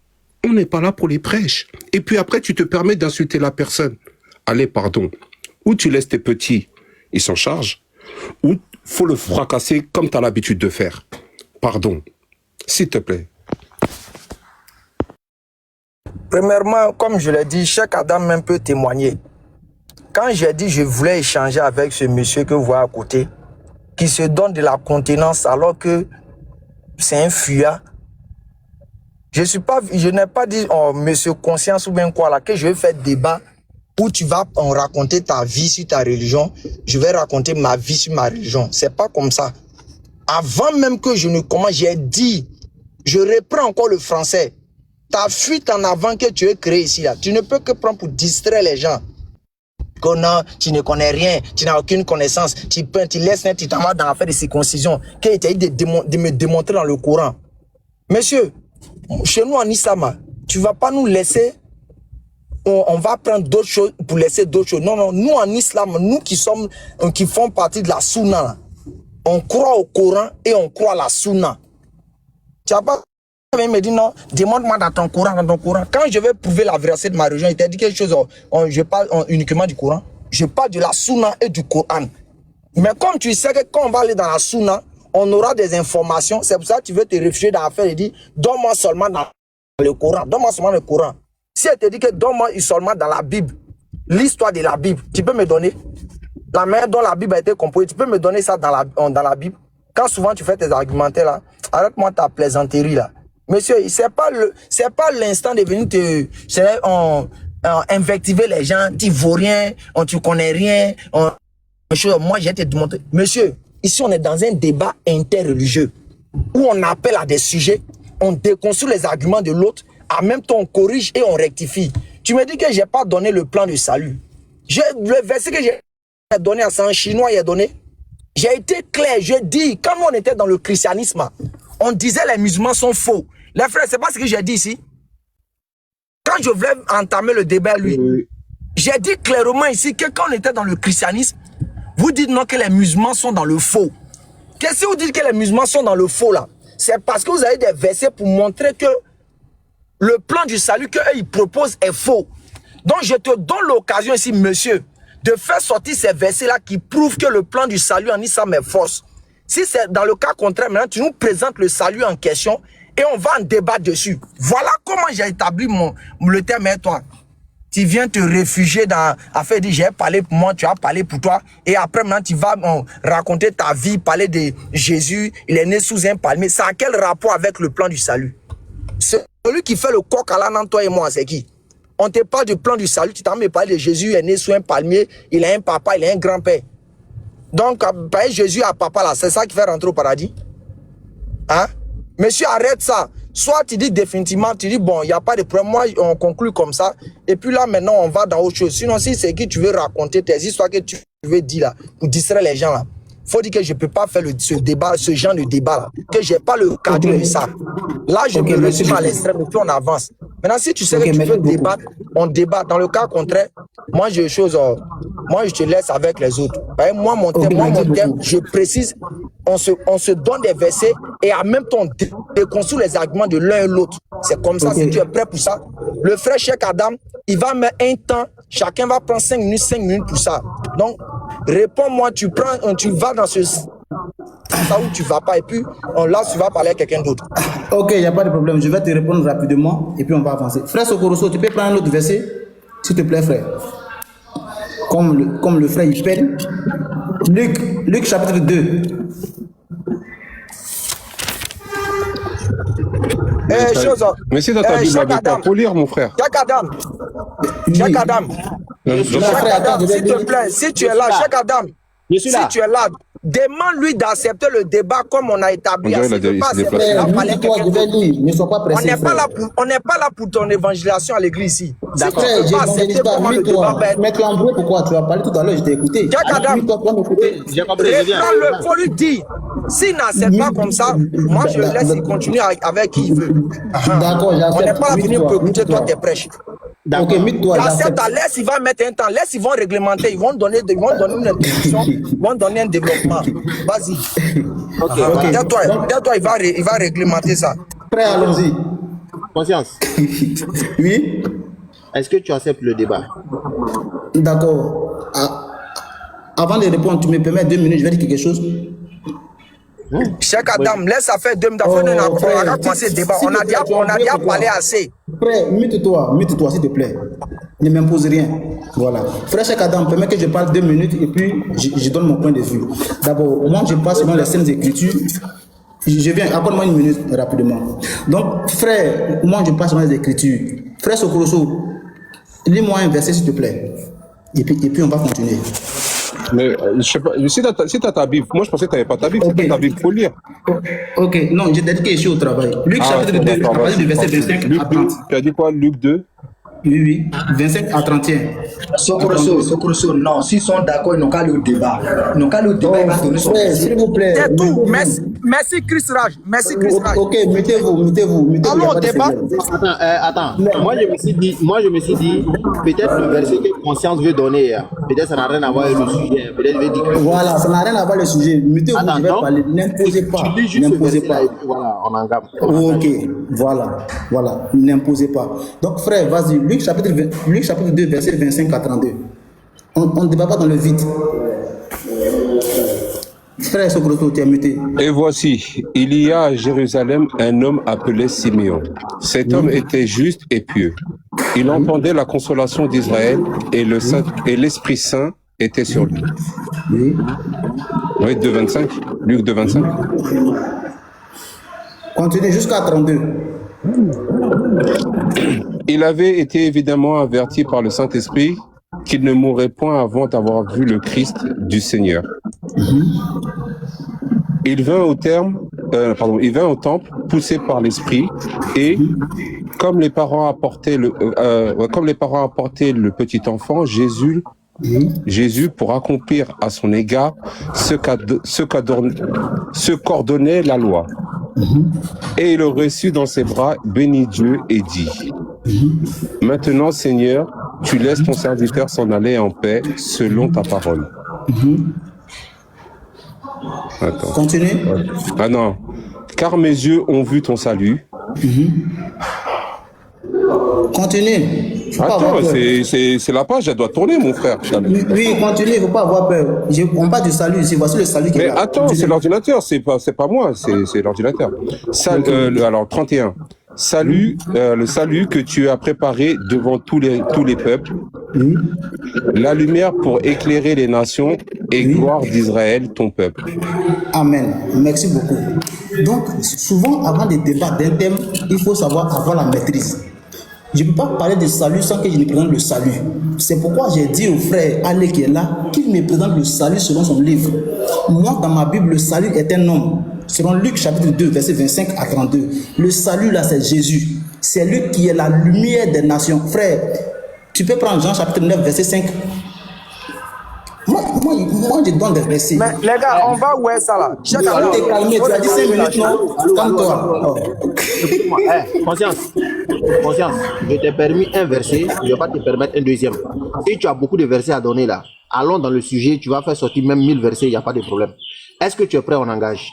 On n'est pas là pour les prêches. Et puis après, tu te permets d'insulter la personne. Allez, pardon. Ou tu laisses tes petits, ils s'en chargent, ou faut le fracasser comme tu as l'habitude de faire. Pardon. S'il te plaît. Premièrement, comme je l'ai dit, chaque Adam même peut témoigner. Quand j'ai dit je voulais échanger avec ce monsieur que vous voyez à côté, qui se donne de la contenance alors que c'est un fuyard, je n'ai pas dit, oh, monsieur conscience ou bien quoi là, que je vais faire débat où tu vas raconter ta vie sur ta religion, je vais raconter ma vie sur ma religion. C'est pas comme ça. Avant même que je ne commence, j'ai dit, je reprends encore le français. Ta fuite en avant que tu as créée ici, là, tu ne peux que prendre pour distraire les gens. Que non, tu ne connais rien, tu n'as aucune connaissance, tu laisses net, tu t'en vas dans l'affaire de circoncision, qu'il t'a dit de me démontrer dans le Coran. Monsieur, chez nous en islam, tu ne vas pas nous laisser, on va prendre d'autres choses pour laisser d'autres choses. Non, non, nous en islam, nous qui font partie de la sunna, là, on croit au Coran et on croit à la sunna. Tu n'as pas me dit non, demande-moi dans ton Coran, Quand je vais prouver la véracité de ma religion, il t'a dit quelque chose, je parle uniquement du Coran. Je parle de la sunna et du Coran. Mais comme tu sais que quand on va aller dans la sunna, on aura des informations. C'est pour ça que tu veux te réfugier dans l'affaire et dire, donne-moi seulement dans le Coran. Donne-moi seulement le Coran. Si elle te dit que donne-moi seulement dans la Bible, l'histoire de la Bible, tu peux me donner la manière dont la Bible a été composée, tu peux me donner ça dans la Bible. Quand souvent tu fais tes argumentaires là, arrête-moi ta plaisanterie là. Monsieur, c'est pas l'instant de venir invectiver les gens, tu vaux rien, tu connais rien. Moi, j'ai te démontré. Monsieur, ici, on est dans un débat interreligieux où on appelle à des sujets, on déconstruit les arguments de l'autre, en même temps, on corrige et on rectifie. Tu me dis que j'ai pas donné le plan de salut. Le verset que j'ai donné à ça en chinois, il a donné. J'ai été clair, je dis, quand nous on était dans le christianisme, on disait les musulmans sont faux. Les frères, c'est pas ce que j'ai dit ici. Quand je voulais entamer le débat, lui, j'ai dit clairement ici que quand on était dans le christianisme, vous dites non que les musulmans sont dans le faux. Qu'est-ce que vous dites que les musulmans sont dans le faux là? C'est parce que vous avez des versets pour montrer que le plan du salut qu'eux ils proposent est faux. Donc je te donne l'occasion ici, monsieur, de faire sortir ces versets-là qui prouvent que le plan du salut en islam est fausse. Si c'est dans le cas contraire, maintenant tu nous présentes le salut en question et on va en débattre dessus. Voilà comment j'ai établi le thème et toi. Tu viens te réfugier dans affaire de j'ai parlé pour moi, tu as parlé pour toi. Et après maintenant tu vas raconter ta vie, parler de Jésus, il est né sous un palmier. Ça a quel rapport avec le plan du salut? Celui qui fait le coq à l'âne entre toi et moi, c'est qui? On te parle du plan du salut, tu t'en me parles de Jésus, il est né sous un palmier, il a un papa, il a un grand-père. Donc, Jésus a papa là, c'est ça qui fait rentrer au paradis? Hein? Monsieur, arrête ça. Soit tu dis définitivement, tu dis bon, il n'y a pas de problème, moi on conclut comme ça, et puis là maintenant on va dans autre chose. Sinon, si c'est qui tu veux raconter tes histoires que tu veux dire là, pour distraire les gens là, faut dire que je ne peux pas faire ce genre de débat là, que je n'ai pas le cardio de ça. Là, je me résume à l'extrême et puis on avance. Maintenant, si tu sais que tu veux débattre, on débat. Dans le cas contraire, moi, moi, je te laisse avec les autres. Moi, mon thème, je précise, on se donne des versets et en même temps, on déconstruit les arguments de l'un et l'autre. C'est comme ça, si tu es prêt pour ça. Le frère Cheikh Adam, il va mettre un temps, chacun va prendre 5 minutes pour ça. Donc, réponds-moi, tu vas dans ce ça où tu vas pas et puis là tu vas parler à quelqu'un d'autre. Ok, il n'y a pas de problème, je vais te répondre rapidement et puis on va avancer. Frère Sokoroso, tu peux prendre un autre verset, s'il te plaît, frère. Comme le frère il peine. Luc chapitre 2. Mais c'est dans ta Bible avec toi, pour lire, mon frère. Cheikh Adam, s'il te plaît, si tu es là, Cheikh Adam, si tu es là, demande-lui d'accepter le débat comme on a établi. On n'est pas là pour ton évangélisation à l'église ici. D'accord. Mettre en bruit, pourquoi tu as parlé tout à l'heure, je t'ai écouté. Cheikh Adam, il faut lui dire. S'il n'accepte pas comme ça, moi je le laisse continuer avec qui il veut. D'accord, j'accepte. On n'est pas là pour écouter toi tes prêches. Ok, mythe-toi. Laisse, il va mettre un temps. Laisse, ils vont réglementer. Ils vont donner une introduction. Ils vont donner un développement. Vas-y. Ok. Toi, il va réglementer ça. Prêt, allons-y. Conscience. Oui. Est-ce que tu acceptes le débat? D'accord. Avant de répondre, tu me permets 2 minutes, je vais dire quelque chose. Cheikh Adam, laisse ça faire 2 minutes. On va commencer le débat. On a déjà parlé assez. Frère, mute-toi, s'il te plaît. Ne m'impose rien. Voilà. Frère Cheikh Adam, permets que je parle 2 minutes et puis je donne mon point de vue. D'abord, moi je passe selon les Saintes Écritures. Je viens, accorde-moi 1 minute rapidement. Donc, frère, moi je passe selon les Écritures. Frère Sokoroso, lis-moi un verset s'il te plaît. Et puis on va continuer. Mais je sais pas, si tu as ta Bible, moi je pensais que tu n'avais pas ta Bible, okay. C'est ta Bible, il faut lire. Ok, non, j'ai dit que je suis au travail. Luc chapitre 2, à partir du verset 25 à 30. Tu as dit quoi, Luc 2? Oui, 25 à 31. Sokoroso, non, s'ils sont d'accord, ils n'ont qu'à le débat. Ils n'ont qu'à le débat, il va donner son s'il vous plaît. C'est tout. Merci Chris Raj. Merci Chris Raj. Ok, mettez-vous. Allons au débat. Attends. Moi je me suis dit, peut-être le verset que Conscience veut donner, peut-être ça n'a rien à voir avec le sujet. Peut-être il veut dire que... Voilà, ça n'a rien à voir avec le sujet. Mettez-vous, je vais parler. N'imposez pas. N'imposez pas. Voilà, on en gamme. Ok, voilà. N'imposez pas. Donc frère, vas-y. Luc chapitre 2, verset 25 à 32. On ne débat pas dans le vide. Frère Sokoroso, tu es muté. Et voici, il y a à Jérusalem un homme appelé Siméon. Cet homme était juste et pieux. Il entendait la consolation d'Israël et l'Esprit Saint était sur lui. Oui, 2,25. Luc 2,25. Continuez jusqu'à 32. Il avait été évidemment averti par le Saint-Esprit qu'il ne mourrait point avant d'avoir vu le Christ du Seigneur. Il vint au temple poussé par l'Esprit et comme les parents apportaient le petit enfant, Jésus, pour accomplir à son égard ce qu'ordonnait la loi. Et il le reçut dans ses bras, bénit Dieu et dit: Maintenant, Seigneur, tu laisses ton serviteur s'en aller en paix selon ta parole. Attends. Continue. Ah non. Car mes yeux ont vu ton salut. Continue. Attends, c'est la page, elle doit tourner, mon frère. Oui, continue, il ne faut pas avoir peur. On parle du salut, voici le salut qui est là. Mais attends, c'est l'ordinateur, c'est pas moi, c'est l'ordinateur. Alors, 31. Salut, le salut que tu as préparé devant tous les peuples, la lumière pour éclairer les nations et gloire d'Israël, ton peuple. Amen. Merci beaucoup. Donc, souvent, avant des débats d'un thème, il faut savoir avoir la maîtrise. Je ne peux pas parler de salut sans que je ne présente le salut. C'est pourquoi j'ai dit au frère Ale qui est là qu'il me présente le salut selon son livre. Moi, dans ma Bible, le salut est un homme. Selon Luc chapitre 2, verset 25 à 32. Le salut là, c'est Jésus. C'est lui qui est la lumière des nations. Frère, tu peux prendre Jean chapitre 9, verset 5. Moi, je donne des versets. Mais les gars, on va où est ça là? Check Tu t'es calmé, tu as dit 5 minutes, non? Calme-toi. Écoute-moi, conscience, je t'ai permis un verset, je ne vais pas te permettre un deuxième. Si tu as beaucoup de versets à donner là, allons dans le sujet, tu vas faire sortir même 1000 versets, il n'y a pas de problème. Est-ce que tu es prêt, on engage?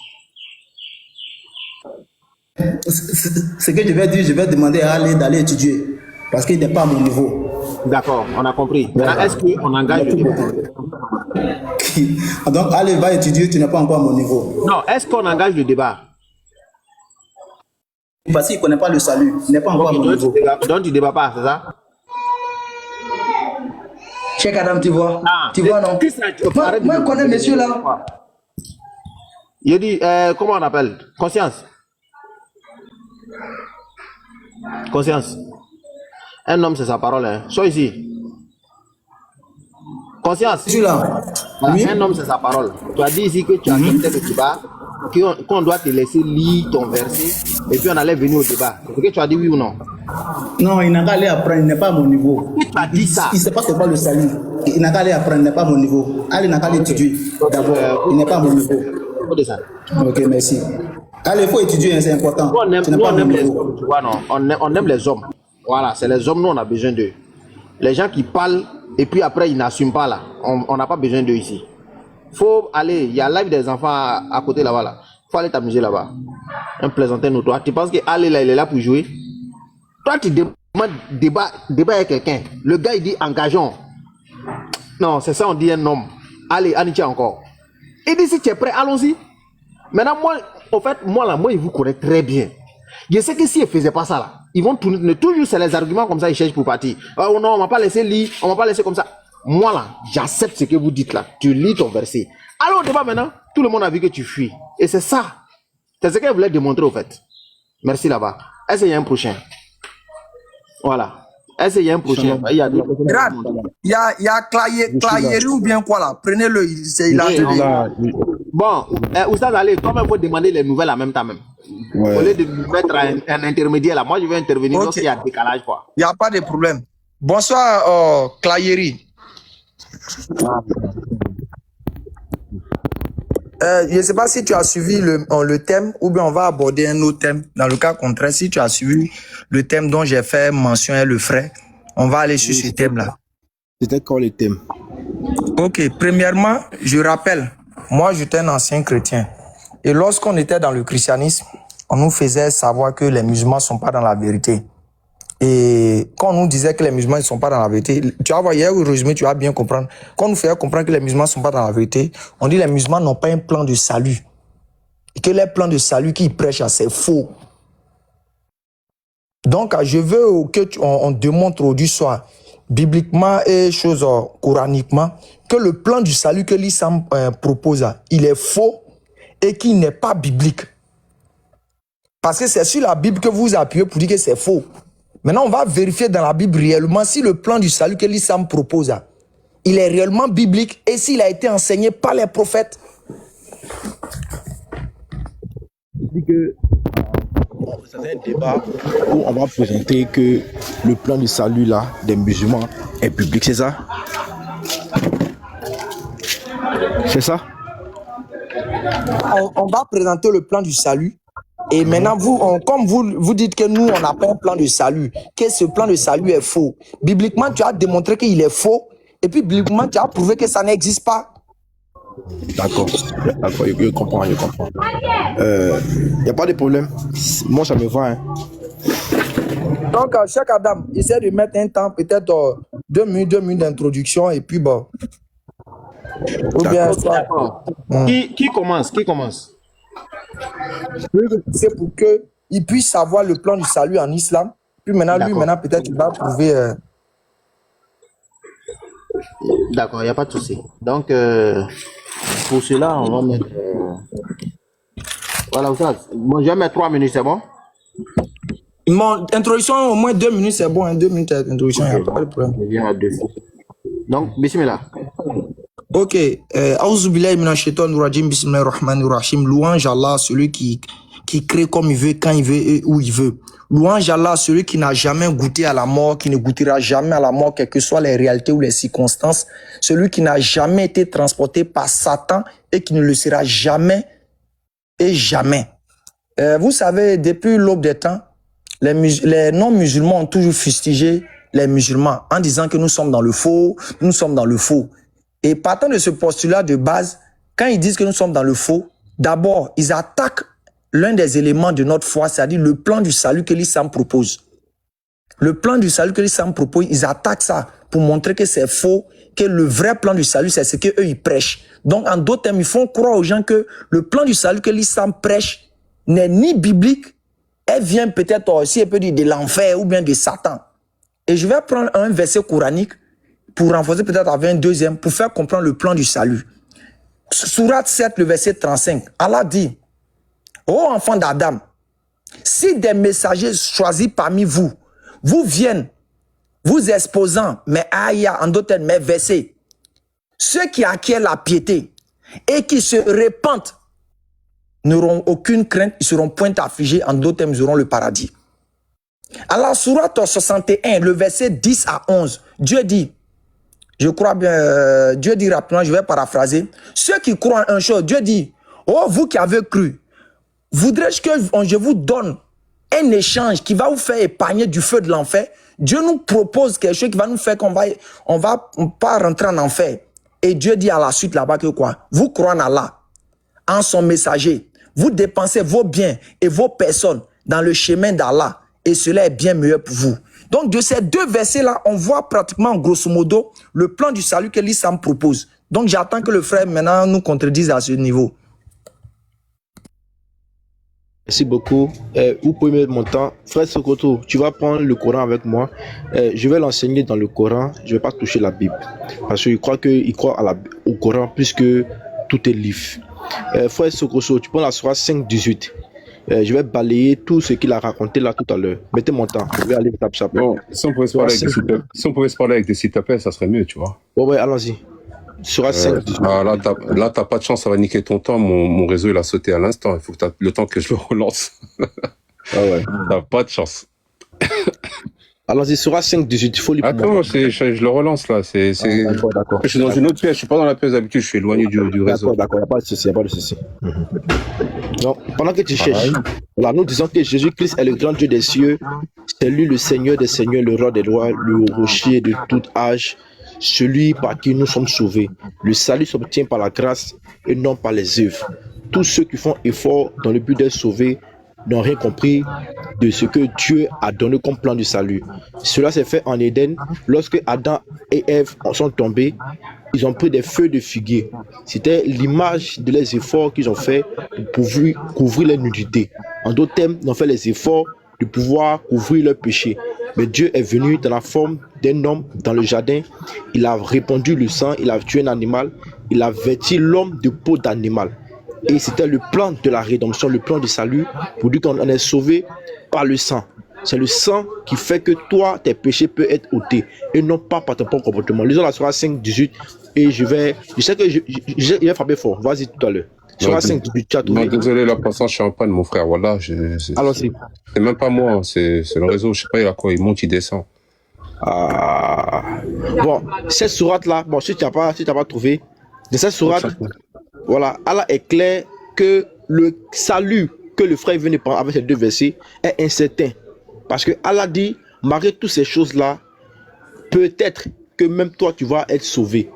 Ce que je vais dire, je vais demander à Ali d'aller étudier. Parce qu'il n'est pas à mon niveau. D'accord, on a compris. Maintenant, est-ce qu'on engage le débat? Donc, Ali va étudier, tu n'es pas encore à mon niveau. Non, est-ce qu'on engage le débat? Parce qu'il ne connaît pas le salut, il n'est pas encore à mon niveau. Donc tu ne débats pas, c'est ça? Cheikh Adam, tu vois? Tu vois, non? Moi, je connais monsieur là. Il dit, comment on appelle? Conscience. Conscience. Un homme, c'est sa parole. Hein. Sois ici. Conscience. Je suis là. Oui. Un homme, c'est sa parole. Tu as dit ici que tu as accepté le débat, qu'on doit te laisser lire ton verset, et puis on allait venir au débat. Est-ce que tu as dit oui ou non? Non, il n'a qu'à aller apprendre, il n'est pas à mon niveau. Qui t'a dit ça? Il ne sait pas c'est quoi le salut. Il n'a qu'à aller apprendre, il n'est pas à mon niveau. Allez, il n'a qu'à aller étudier. D'abord, il n'est pas à mon niveau. Ok, merci. Allez, il faut étudier, hein, c'est important. Nous, on aime les hommes, tu vois, non? On aime les hommes. Voilà, c'est les hommes, nous, on a besoin d'eux. Les gens qui parlent et puis après, ils n'assument pas là. On n'a pas besoin d'eux ici. Faut aller, il y a live des enfants à côté là-bas. Là. Faut aller t'amuser là-bas. Un plaisantin, toi. Tu penses qu'Ali là, il est là pour jouer? Toi, tu demandes débat avec quelqu'un. Le gars, il dit engageons. Non, c'est ça, on dit un homme. Allez, Anitia encore. Il dit si tu es prêt, allons-y. Maintenant, moi, en fait, moi, il vous connaît très bien. Je sais que si ils ne faisaient pas ça, là, ils vont tourner. Toujours, c'est les arguments comme ça, ils cherchent pour partir. Oh non, on ne m'a pas laissé lire, on ne m'a pas laissé comme ça. Moi, là, j'accepte ce que vous dites là. Tu lis ton verset. Alors, au débat maintenant, tout le monde a vu que tu fuis. Et c'est ça. C'est ce qu'elle voulait démontrer, au fait. Merci là-bas. Est-ce qu'il y a un prochain? Voilà. Est-ce qu'il y a un prochain? Il y a deux personnes. Il y a Clayeri ou bien quoi là? Prenez-le, il a Bon, Oustaz Ali, toi-même, il faut demander les nouvelles en même temps même. Ouais. Au lieu de mettre un intermédiaire là, moi je vais intervenir lorsqu'il y a décalage quoi. Il n'y a pas de problème. Bonsoir, Clayeri. Je ne sais pas si tu as suivi le thème ou bien on va aborder un autre thème. Dans le cas contraire, si tu as suivi le thème dont j'ai fait mention et le frais, on va aller sur ce thème-là. C'était quoi le thème? Ok, premièrement, je rappelle, moi j'étais un ancien chrétien. Et lorsqu'on était dans le christianisme, on nous faisait savoir que les musulmans ne sont pas dans la vérité. Et quand on nous disait que les musulmans ne sont pas dans la vérité, tu vas voir, hier au résumé, tu vas bien comprendre. Quand on nous faisait comprendre que les musulmans ne sont pas dans la vérité, on dit que les musulmans n'ont pas un plan de salut. Et que les plans de salut qu'ils prêchent, c'est faux. Donc, je veux qu'on démontre aujourd'hui soir, bibliquement et coraniquement, que le plan du salut que l'islam propose, il est faux et qu'il n'est pas biblique. Parce que c'est sur la Bible que vous appuyez pour dire que c'est faux. Maintenant, on va vérifier dans la Bible réellement si le plan du salut que l'islam propose, il est réellement biblique et s'il a été enseigné par les prophètes. Je dis que c'est un débat où on va présenter que le plan du salut là des musulmans est public, c'est ça? C'est ça? On va présenter le plan du salut. Et maintenant, comme vous dites que nous, on n'a pas un plan de salut, que ce plan de salut est faux. Bibliquement, tu as démontré qu'il est faux. Et puis, bibliquement, tu as prouvé que ça n'existe pas. D'accord, je comprends. Il n'y a pas de problème. Moi, ça me va. Hein. Donc, chaque Adam, essaie de mettre un temps, peut-être 2 minutes d'introduction, et puis bon. Ou bien, Qui commence? C'est pour qu'il puisse savoir le plan du salut en islam. Puis maintenant, peut-être, il va prouver. D'accord, il n'y a pas de souci. Donc, pour cela, on va mettre. Voilà, bon, je vais mettre 3 minutes, c'est bon? Mon introduction, au moins 2 minutes, c'est bon. 2 minutes d'introduction, il n'y a pas de problème. Je viens à 2. Donc, bismillah. Ok. A'udhu billahi minash shaitanir rajim, bismillahir rahmanir rahim. Louange à Allah, celui qui qui crée comme il veut, quand il veut et où il veut. Louange à Allah, celui qui n'a jamais goûté à la mort, qui ne goûtera jamais à la mort, quelles que soient les réalités ou les circonstances. Celui qui n'a jamais été transporté par Satan et qui ne le sera jamais et jamais. Vous savez, depuis l'aube des temps, les non-musulmans ont toujours fustigé les musulmans en disant que nous sommes dans le faux, nous sommes dans le faux. Et partant de ce postulat de base, quand ils disent que nous sommes dans le faux, d'abord, ils attaquent l'un des éléments de notre foi, c'est-à-dire le plan du salut que l'islam propose. Le plan du salut que l'islam propose, ils attaquent ça pour montrer que c'est faux, que le vrai plan du salut, c'est ce qu'eux, ils prêchent. Donc, en d'autres termes, ils font croire aux gens que le plan du salut que l'islam prêche n'est ni biblique, elle vient peut-être aussi, elle peut dire de l'enfer ou bien de Satan. Et je vais prendre un verset coranique pour renforcer peut-être avec un deuxième, pour faire comprendre le plan du salut. Sourate 7, le verset 35, Allah dit, ô enfants d'Adam, si des messagers choisis parmi vous, vous viennent, vous exposant mes ayats, en d'autres termes, mes versets, ceux qui acquièrent la piété et qui se répandent n'auront aucune crainte, ils seront point affligés, en d'autres termes, ils auront le paradis. Alors, sourate 61, le verset 10 à 11, Dieu dit, je crois bien, Dieu dit rapidement, je vais paraphraser, ceux qui croient en une chose, Dieu dit, oh, vous qui avez cru, voudrais-je que je vous donne un échange qui va vous faire épargner du feu de l'enfer? Dieu nous propose quelque chose qui va nous faire qu'on va pas rentrer en enfer. Et Dieu dit à la suite là-bas que quoi? Vous croyez en Allah, en son messager, vous dépensez vos biens et vos personnes dans le chemin d'Allah et cela est bien meilleur pour vous. Donc de ces deux versets-là, on voit pratiquement grosso modo le plan du salut que l'islam propose. Donc j'attends que le frère maintenant nous contredise à ce niveau. Merci beaucoup. Vous pouvez mettre mon temps. Frère Sokoto, tu vas prendre le Coran avec moi. Je vais l'enseigner dans le Coran. Je ne vais pas toucher la Bible. Parce qu'il croit au Coran plus que tout est livre. Frère Sokoto, tu prends la sourate 5-18. Je vais balayer tout ce qu'il a raconté là tout à l'heure. Mettez mon temps. Je vais aller étape par étape. Bon, si on pouvait se parler avec des sites appels, ça serait mieux, tu vois. Ouais, allons-y. Sur 5. Là, t'as pas de chance, ça va niquer ton temps. Mon réseau, il a sauté à l'instant. Il faut que tu le temps que je le relance. Ah ouais. T'as pas de chance. Allons-y, sur 5-18, il faut lui attends, je le relance là. D'accord. Je suis dans une autre pièce, je suis pas dans la pièce d'habitude, je suis éloigné du réseau. D'accord, il n'y a pas de souci, Donc, pendant que tu cherches, là, nous disons que Jésus-Christ est le grand Dieu des cieux, c'est lui le Seigneur des seigneurs, le roi des rois, le rocher de tout âge, celui par qui nous sommes sauvés. Le salut s'obtient par la grâce et non par les œuvres. Tous ceux qui font effort dans le but d'être sauvés n'ont rien compris de ce que Dieu a donné comme plan du salut. Cela s'est fait en Éden lorsque Adam et Ève sont tombés. Ils ont pris des feuilles de figuier. C'était l'image de les efforts qu'ils ont fait pour couvrir leur nudité. En d'autres termes, ils ont fait les efforts de pouvoir couvrir leur péché. Mais Dieu est venu dans la forme d'un homme dans le jardin. Il a répandu le sang, il a tué un animal, il a vêtu l'homme de peau d'animal. Et c'était le plan de la rédemption, le plan du salut, pour dire qu'on est sauvé par le sang. C'est le sang qui fait que toi, tes péchés peuvent être ôtés et non pas par ton propre comportement. Lisons la sourate 5-18 et je sais que je vais frapper fort. Vas-y tout à l'heure. Sourate 5-18, tu as trouvé. Désolé, là, pour l'instant, je suis en panne, mon frère. Voilà, allons-y. C'est même pas moi, c'est le réseau. Je sais pas, il a quoi, il monte, il descend. Bon, cette sourate-là, bon, si tu n'as pas trouvé, de cette sourate, voilà, Allah est clair que le salut que le frère vient de prendre avec ces deux versets est incertain. Parce que Allah dit, malgré toutes ces choses-là, peut-être que même toi, tu vas être sauvé.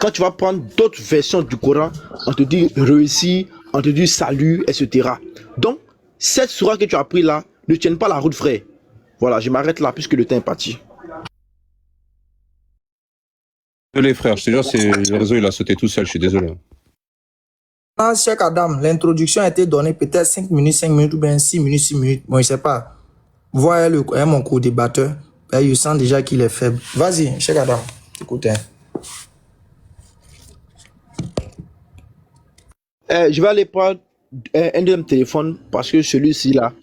Quand tu vas prendre d'autres versions du Coran, on te dit réussi, on te dit salut, etc. Donc, cette sourate que tu as pris là, ne tienne pas la route, frère. Voilà, je m'arrête là puisque le temps est parti. Désolé, frère, je te jure, le réseau, il a sauté tout seul, je suis désolé. Ah, Cheikh Adam, l'introduction a été donnée peut-être 5 minutes ou bien 6 minutes. Bon, je sais pas. Voyez mon co-débatteur. Je sens déjà qu'il est faible. Vas-y, Cheikh Adam, écoutez. Je vais aller prendre un deuxième téléphone parce que celui-ci là,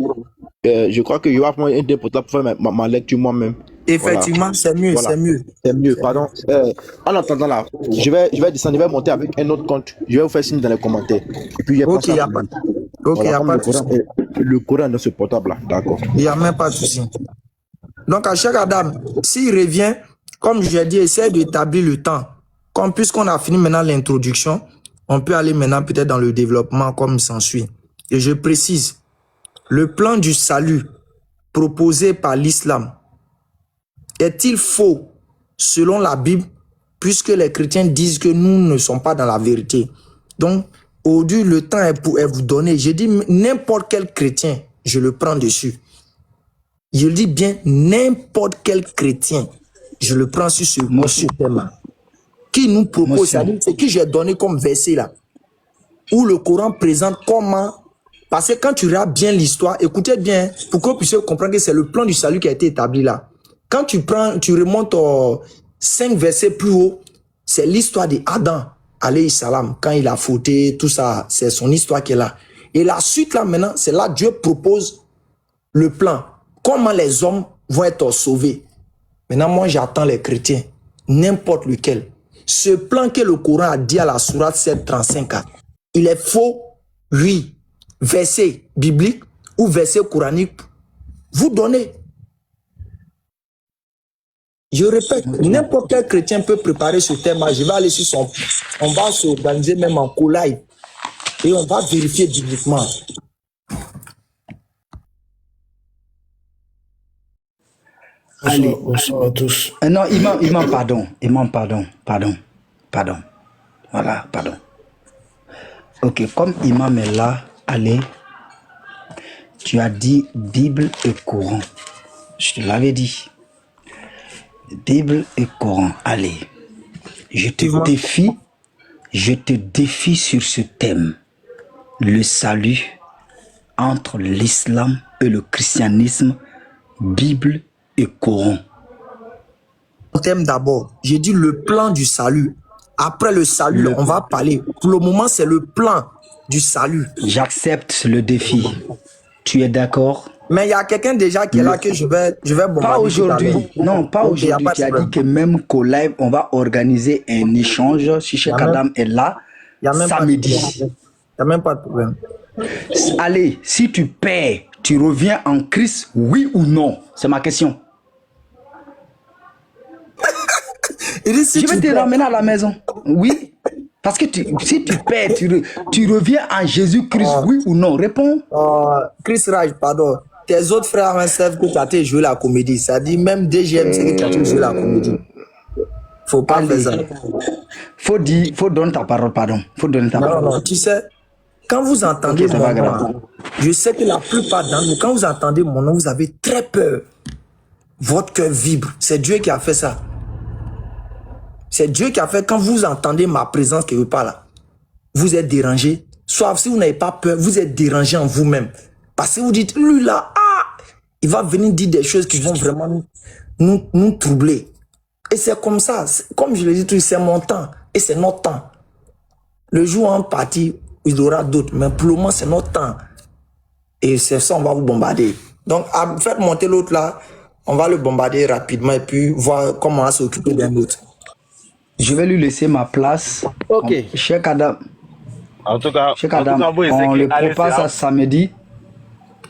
je crois que je vais prendre un deuxième portable pour faire ma lecture moi-même. Effectivement, voilà. C'est mieux, voilà. C'est mieux, pardon. En attendant là, je vais descendre, je vais monter avec un autre compte. Je vais vous faire signe dans les commentaires. Et puis, Ok, il n'y Voilà, a comme pas le de souci. Coran le Coran est dans ce portable-là. D'accord. Il n'y a même pas de souci. Donc, à chaque Adam, s'il revient, comme je l'ai dit, essaie d'établir le temps. Comme puisqu'on a fini maintenant l'introduction, on peut aller maintenant peut-être dans le développement comme s'ensuit. Et je précise, le plan du salut proposé par l'islam est-il faux selon la Bible, puisque les chrétiens disent que nous ne sommes pas dans la vérité? Donc, aujourd'hui, le temps est pour vous donner. Je dis n'importe quel chrétien, je le prends dessus. Je le dis bien, n'importe quel chrétien, je le prends sur ce thème. Qui nous propose, c'est qui j'ai donné comme verset là, où le Coran présente comment. Parce que quand tu regardes bien l'histoire, écoutez bien, pour que vous puissiez comprendre que c'est le plan du salut qui a été établi là. Quand tu remontes 5 versets plus haut, c'est l'histoire d'Adam, alayhi salam, quand il a fauté, tout ça, c'est son histoire qui est là. Et la suite là maintenant, c'est là Dieu propose le plan. Comment les hommes vont être sauvés. Maintenant, moi j'attends les chrétiens, n'importe lequel. Ce plan que le Coran a dit à la sourate 7:35, il est faux, oui. Verset biblique ou verset coranique, vous donnez. Je répète, n'importe quel chrétien peut préparer ce thème. Je vais aller sur son... On va s'organiser même en co-live et on va vérifier bibliquement. Allez. Bonsoir à tous. Non, imam, pardon. Imam, pardon. Voilà, pardon. Ok, comme imam est là, allez. Tu as dit Bible et Coran. Je te l'avais dit. Bible et Coran, allez. Je te défie sur ce thème. Le salut entre l'islam et le christianisme, Bible et Coran. Le thème d'abord, j'ai dit le plan du salut. Après le salut, on va parler. Pour le moment, c'est le plan du salut. J'accepte le défi. Tu es d'accord? Mais il y a quelqu'un déjà qui est là que je vais bombarder. Pas aujourd'hui. Non, pas aujourd'hui. Tu as dit que même qu'au live, on va organiser un échange. Si Cheikh Adam est là, samedi. Il n'y a même pas de problème. Allez, si tu perds, tu reviens en Christ, oui ou non? C'est ma question. Je vais te ramener à la maison. Oui. Parce que si tu perds, tu reviens en Jésus-Christ, oui ou non? Réponds. Chris Raj, pardon. Tes autres frères savent que tu as été joué la comédie. Ça dit même DGM, c'est que tu as été joué la comédie. Faut pas faire ça. Faut donner ta parole, pardon. Faut donner ta parole. Non, tu sais, quand vous entendez mon nom, je sais que la plupart d'entre vous, quand vous entendez mon nom, vous avez très peur. Votre cœur vibre. C'est Dieu qui a fait ça. C'est Dieu qui a fait, quand vous entendez ma présence quelque part là, vous êtes dérangé. Soit si vous n'avez pas peur, vous êtes dérangé en vous-même. Parce que vous dites, lui là, il va venir dire des choses qui vont vraiment nous troubler. Et c'est comme ça, comme je l'ai dit, c'est mon temps et c'est notre temps. Le jour en partie, il y aura d'autres, mais pour le moment, c'est notre temps. Et c'est ça, on va vous bombarder. Donc, faites monter l'autre là, on va le bombarder rapidement et puis voir comment on va s'occuper d'un autre. Je vais lui laisser ma place. Ok. Cheikh Adam. En tout cas, Cheikh Adam, on le prépare ça samedi.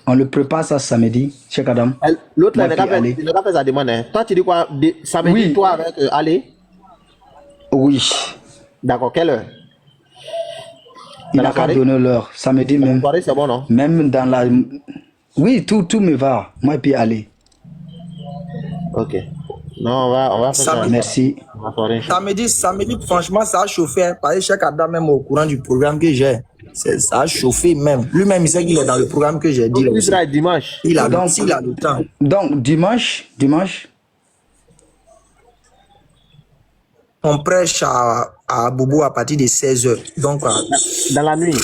On le prépare ça samedi, Cheikh Adam. L'autre, il n'a pas fait sa demande. Hein. Toi, tu dis quoi? Samedi, oui. Toi avec Ali? Oui. D'accord, quelle heure? Il n'a qu'à donner l'heure. Samedi même. C'est bon, non? Même dans la... Oui, tout me va. Moi et puis Ali. Ok. Non, on va faire ça. Merci. Samedi, franchement, ça a chauffé. Hein, parce que Cheikh Adam, même au courant du programme que j'ai, ça a chauffé même. Lui-même, il sait qu'il est dans le programme que j'ai dit. Il sera dimanche. Il a le temps. Donc, dimanche. On prêche à Bobo à partir de 16h. Donc, dans la nuit.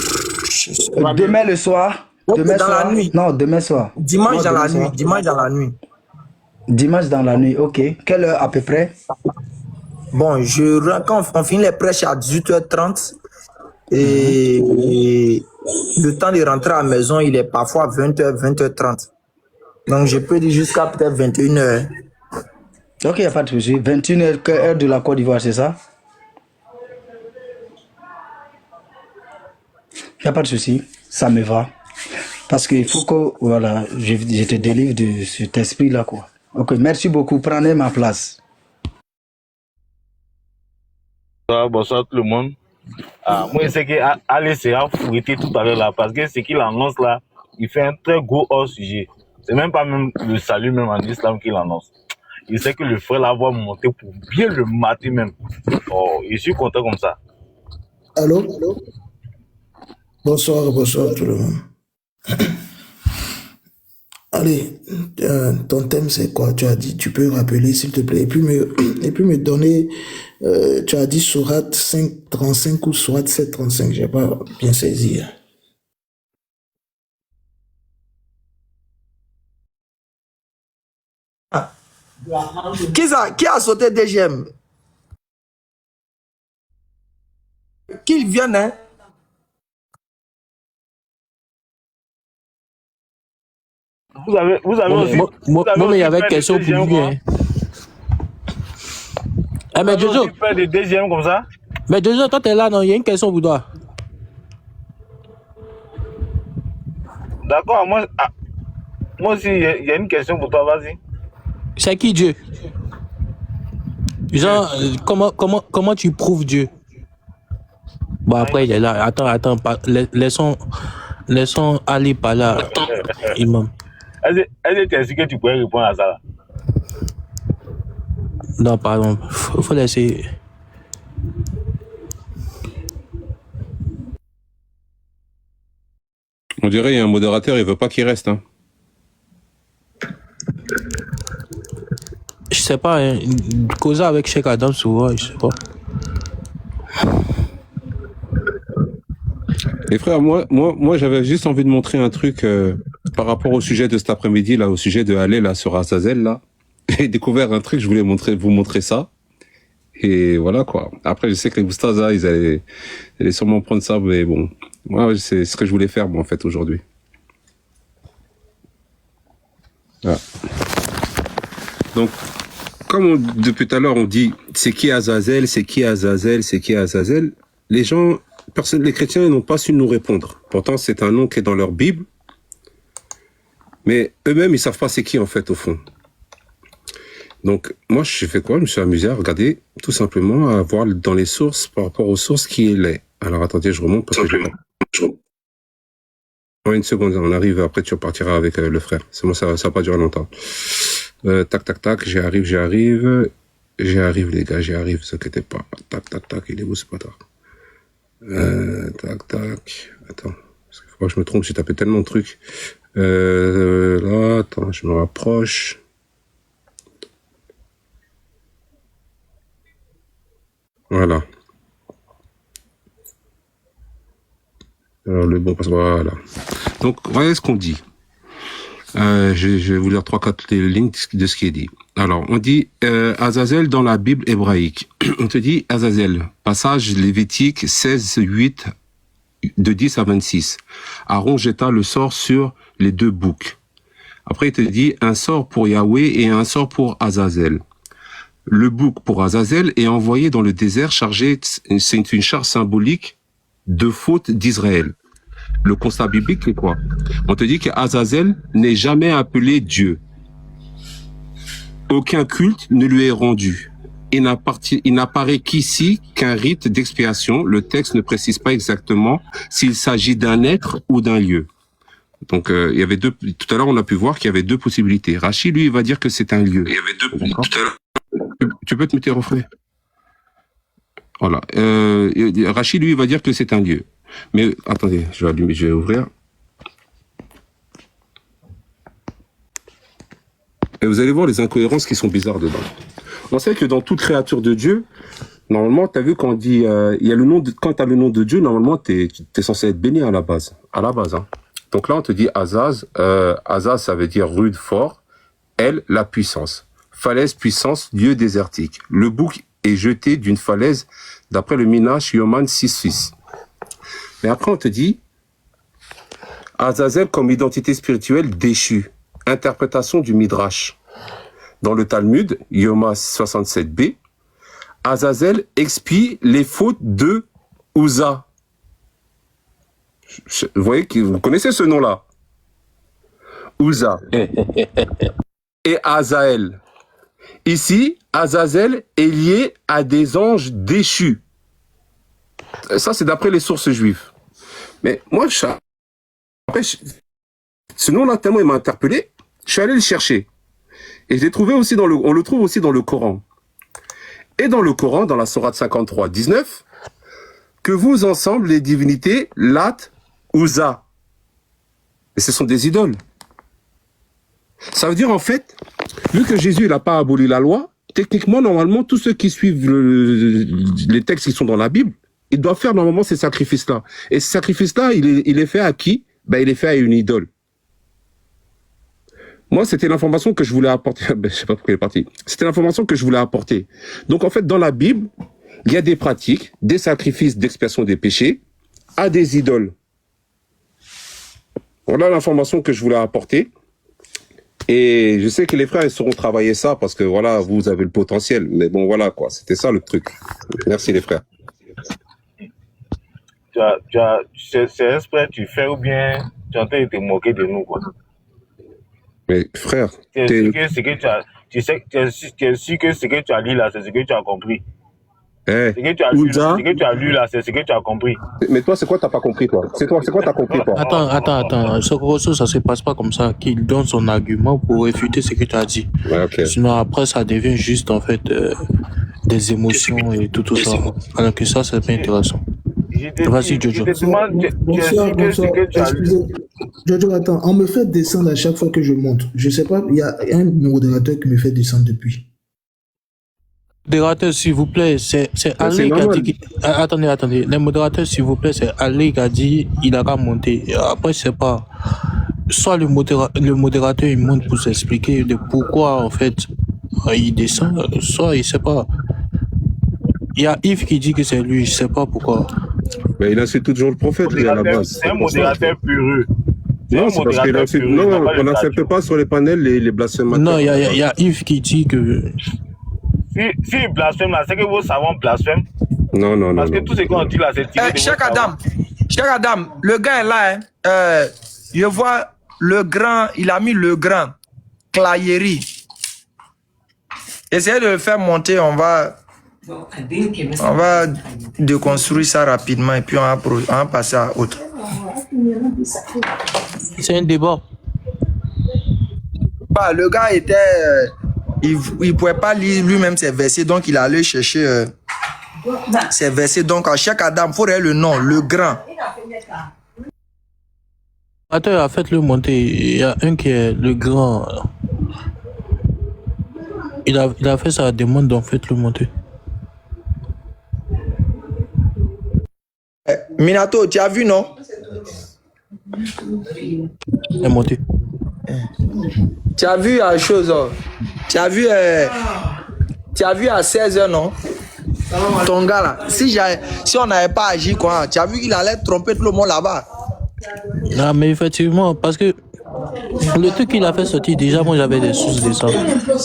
Demain le soir. Demain dans soir. La nuit. Non, demain soir. Dimanche dans la nuit. Dimanche dans la nuit. Dimanche dans la nuit, ok. Quelle heure à peu près? Bon, quand on finit les prêches à 18h30 et le temps de rentrer à la maison, il est parfois 20h, 20h30. Donc, je peux dire jusqu'à peut-être 21h. Ok, il n'y a pas de souci. 21h, heure de la Côte d'Ivoire, c'est ça? Il n'y a pas de souci. Ça me va. Parce qu'il faut que, voilà, je te délivre de cet esprit-là, quoi. Ok, merci beaucoup. Prenez ma place. Bonsoir tout le monde. Moi, je sais qu'Ali sera fouetté tout à l'heure là, parce que ce qu'il annonce là, il fait un très gros hors-sujet. C'est même pas même le salut même en islam qu'il annonce. Il sait que le frère là va monter pour bien le mater même. Oh, je suis content comme ça. Allô? Bonsoir, bonsoir tout le monde. Allez, ton thème c'est quoi? Tu as dit, tu peux rappeler s'il te plaît, et puis me donner, tu as dit sourate 5.35 ou sourate 7.35, j'ai pas bien saisi. Qui a sauté DGM? Qu'il vienne, hein? Vous avez aussi. Moi, mais il y avait question pour lui. Hein. Eh, mais Jojo. Tu fais des DGM comme ça? Mais Jojo, toi, t'es là, non? Il y a une question pour toi. D'accord, moi aussi, il y a une question pour toi, vas-y. C'est qui Dieu? Genre, comment tu prouves Dieu? Bon, après, il est là. Attends, laissons aller par là, imam. Est-ce que tu es sûr que tu pourrais répondre à ça là? Non, pardon. Faut laisser. On dirait qu'il y a un modérateur, il veut pas qu'il reste. Hein. Je sais pas, hein. Causer avec Cheikh Adam souvent, je sais pas. Les frères, moi j'avais juste envie de montrer un truc par rapport au sujet de cet après-midi, là, au sujet de Allez, là, sur Azazel, là. J'ai découvert un truc, je voulais vous montrer ça. Et voilà, quoi. Après, je sais que les Boustazas, ils allaient sûrement prendre ça, mais bon. Moi, c'est ce que je voulais faire, moi, en fait, aujourd'hui. Voilà. Donc, comme depuis tout à l'heure, on dit, c'est qui Azazel, c'est qui Azazel, c'est qui Azazel, les gens, les chrétiens, ils n'ont pas su nous répondre. Pourtant, c'est un nom qui est dans leur Bible. Mais eux-mêmes, ils savent pas c'est qui, en fait, au fond. Donc, moi, j'ai fait quoi? Je me suis amusé à regarder, tout simplement, à voir dans les sources, par rapport aux sources, qui il est. Alors, attendez, je remonte parce que en une seconde, on arrive, après tu repartiras avec le frère. C'est bon, ça va pas durer longtemps. Tac, j'y arrive, les gars, j'y arrive, ne vous inquiétez pas. Tac, il est où ce bâtard? Attends, parce qu'il faut pas que je me trompe, j'ai tapé tellement de trucs. Là, attends, je me rapproche. Voilà. Alors, le bon passe, voilà. Donc, voyez ce qu'on dit. Je vais vous lire 3-4 lignes de ce qui est dit. Alors, on dit Azazel dans la Bible hébraïque. On te dit Azazel, passage lévitique 16:8 de 10 à 26. Aaron jeta le sort sur les deux boucs. Après, il te dit un sort pour Yahweh et un sort pour Azazel. Le bouc pour Azazel est envoyé dans le désert chargé, c'est une charge symbolique de faute d'Israël. Le constat biblique, c'est quoi? On te dit qu'Azazel n'est jamais appelé Dieu. Aucun culte ne lui est rendu. Il n'apparaît qu'ici qu'un rite d'expiation. Le texte ne précise pas exactement s'il s'agit d'un être ou d'un lieu. Donc, il y avait deux. Tout à l'heure, on a pu voir qu'il y avait deux possibilités. Rachid, lui, il va dire que c'est un lieu. Il y avait deux. Tout à l'heure. Tu peux te mettre refrain. Voilà. Rachid, lui, il va dire que c'est un lieu. Mais attendez, je vais allumer, je vais ouvrir. Et vous allez voir les incohérences qui sont bizarres dedans. On sait que dans toute créature de Dieu, normalement, tu as vu quand on dit, il y a le nom de, quand tu as le nom de Dieu, normalement, tu es censé être béni à la base. Hein. Donc là, on te dit Azaz. Azaz, ça veut dire rude, fort. Elle, la puissance. Falaise, puissance, lieu désertique. Le bouc est jeté d'une falaise d'après le Minash Yoman 6.6. Mais après, on te dit Azazel comme identité spirituelle déchue. Interprétation du Midrash. Dans le Talmud, Yoma 67b, Azazel expie les fautes de Uza. Vous voyez, vous connaissez ce nom-là? Uza et Azaël. Ici, Azazel est lié à des anges déchus. Ça, c'est d'après les sources juives. Mais moi, ce nom-là, tellement il m'a interpellé, je suis allé le chercher. Et je l'ai trouvé aussi on le trouve aussi dans le Coran. Et dans le Coran, dans la sourate 53, 19, que vous ensemble, les divinités, Lat, Uza. Et ce sont des idoles. Ça veut dire, en fait, vu que Jésus n'a pas aboli la loi, techniquement, normalement, tous ceux qui suivent les textes qui sont dans la Bible, ils doivent faire normalement ces sacrifices-là. Et ces sacrifices-là, il est fait à qui? Ben, il est fait à une idole. Moi, c'était l'information que je voulais apporter. Je sais pas pourquoi il est parti. C'était l'information que je voulais apporter. Donc, en fait, dans la Bible, il y a des pratiques, des sacrifices d'expiation des péchés à des idoles. Voilà l'information que je voulais apporter. Et je sais que les frères, ils sauront travailler ça parce que voilà, vous avez le potentiel. Mais bon, voilà quoi. C'était ça le truc. Merci les frères. C'est exprès, tu fais ou bien tu es en train de te moquer de nous, quoi. Mais frère, tu es sûr que ce que tu as lu là, c'est ce que tu as compris. Ce que tu as lu là, c'est ce que tu as compris. Mais toi, c'est quoi t'as pas compris, toi? C'est quoi t'as compris, toi? Attends. Sokoroso, ça se passe pas comme ça. Qu'il donne son argument pour réfuter ce que tu as dit. Ouais, okay. Sinon, après, ça devient juste, en fait, des émotions et tout ça. Alors que ça, c'est pas intéressant. Vas-y, Jojo. Bonsoir. Jojo, attends, on me fait descendre à chaque fois que je monte. Je sais pas, il y a un modérateur qui me fait descendre depuis. Modérateur, s'il vous plaît, c'est Ali qui a dit... Attendez. Les modérateurs, s'il vous plaît, c'est Ali qui a dit il a qu'à monter. Après, je sais pas. Soit le modérateur, il monte pour s'expliquer de pourquoi, en fait, il descend. Soit, il sait pas. Il y a Yves qui dit que c'est lui, je sais pas pourquoi. Mais il insulte toujours le prophète, lui, à la base. C'est un modérateur pureux. Non, c'est parce qu'il insulte... Non, on n'accepte pas sur les panels les blasphèmes. Non, il y a Yves qui dit que... Si il blasphème là, c'est que vos savants blasphèment. Non. Parce que tout ce qu'on dit là, c'est tiré de Cheikh Adam, le gars est là. Hein. Je vois le grand, il a mis le grand. Clayeri. Essayez de le faire monter, on va déconstruire ça rapidement et puis on va passer à autre. C'est un débat. Bah, le gars était... il pouvait pas lire lui-même ses versets, donc il allait chercher ses versets. Donc, à chaque Adam, il faudrait le nom, le grand. Attends, faites-le monter. Il y a un qui est le grand. Il a fait sa demande, donc faites-le monter. Minato, tu as vu, non? Il est monté. Tu as vu la chose, tu as vu à 16h, non? Ton gars là, si on n'avait pas agi, quoi, tu as vu qu'il allait tromper tout le monde là-bas. Non, mais effectivement, parce que le truc qu'il a fait sortir, déjà, moi j'avais des sources de ça.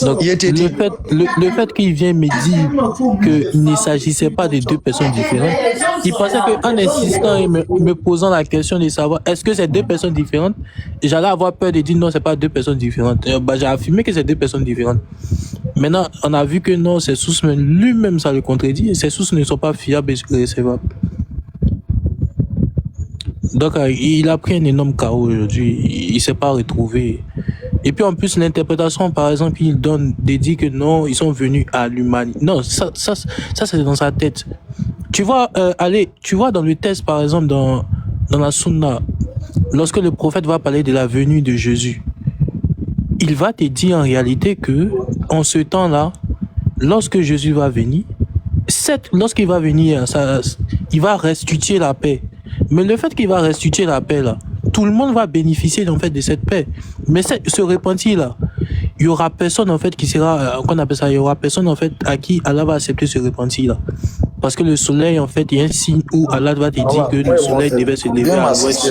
Donc, le fait qu'il vienne me dire qu'il ne s'agissait pas de deux personnes différentes, il pensait qu'en insistant et me posant la question de savoir est-ce que c'est deux personnes différentes, j'allais avoir peur de dire non, c'est pas deux personnes différentes. J'ai affirmé que c'est deux personnes différentes. Maintenant, on a vu que non, ses sources, lui-même, ça le contredit, et ses sources ne sont pas fiables et recevables. Donc, il a pris un énorme chaos aujourd'hui. Il ne s'est pas retrouvé. Et puis, en plus, l'interprétation, par exemple, il donne des dit que non, ils sont venus à l'humanité. Non, ça c'est dans sa tête. Tu vois, tu vois dans le texte, par exemple, dans la Sunna, lorsque le prophète va parler de la venue de Jésus, il va te dire en réalité que, en ce temps-là, lorsque Jésus va venir, lorsqu'il va venir, il va restituer la paix. Mais le fait qu'il va restituer la paix là, tout le monde va bénéficier en fait de cette paix. Mais ce repentir là, il y aura personne en fait qui sera, qu'on appelle ça, il y aura personne en fait à qui Allah va accepter ce repentir là. Parce que le soleil en fait, il y a un signe où Allah va te dire que le soleil devait se lever à l'ouest.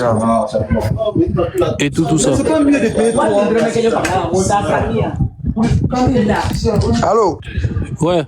Et tout ça. Allô? Ouais.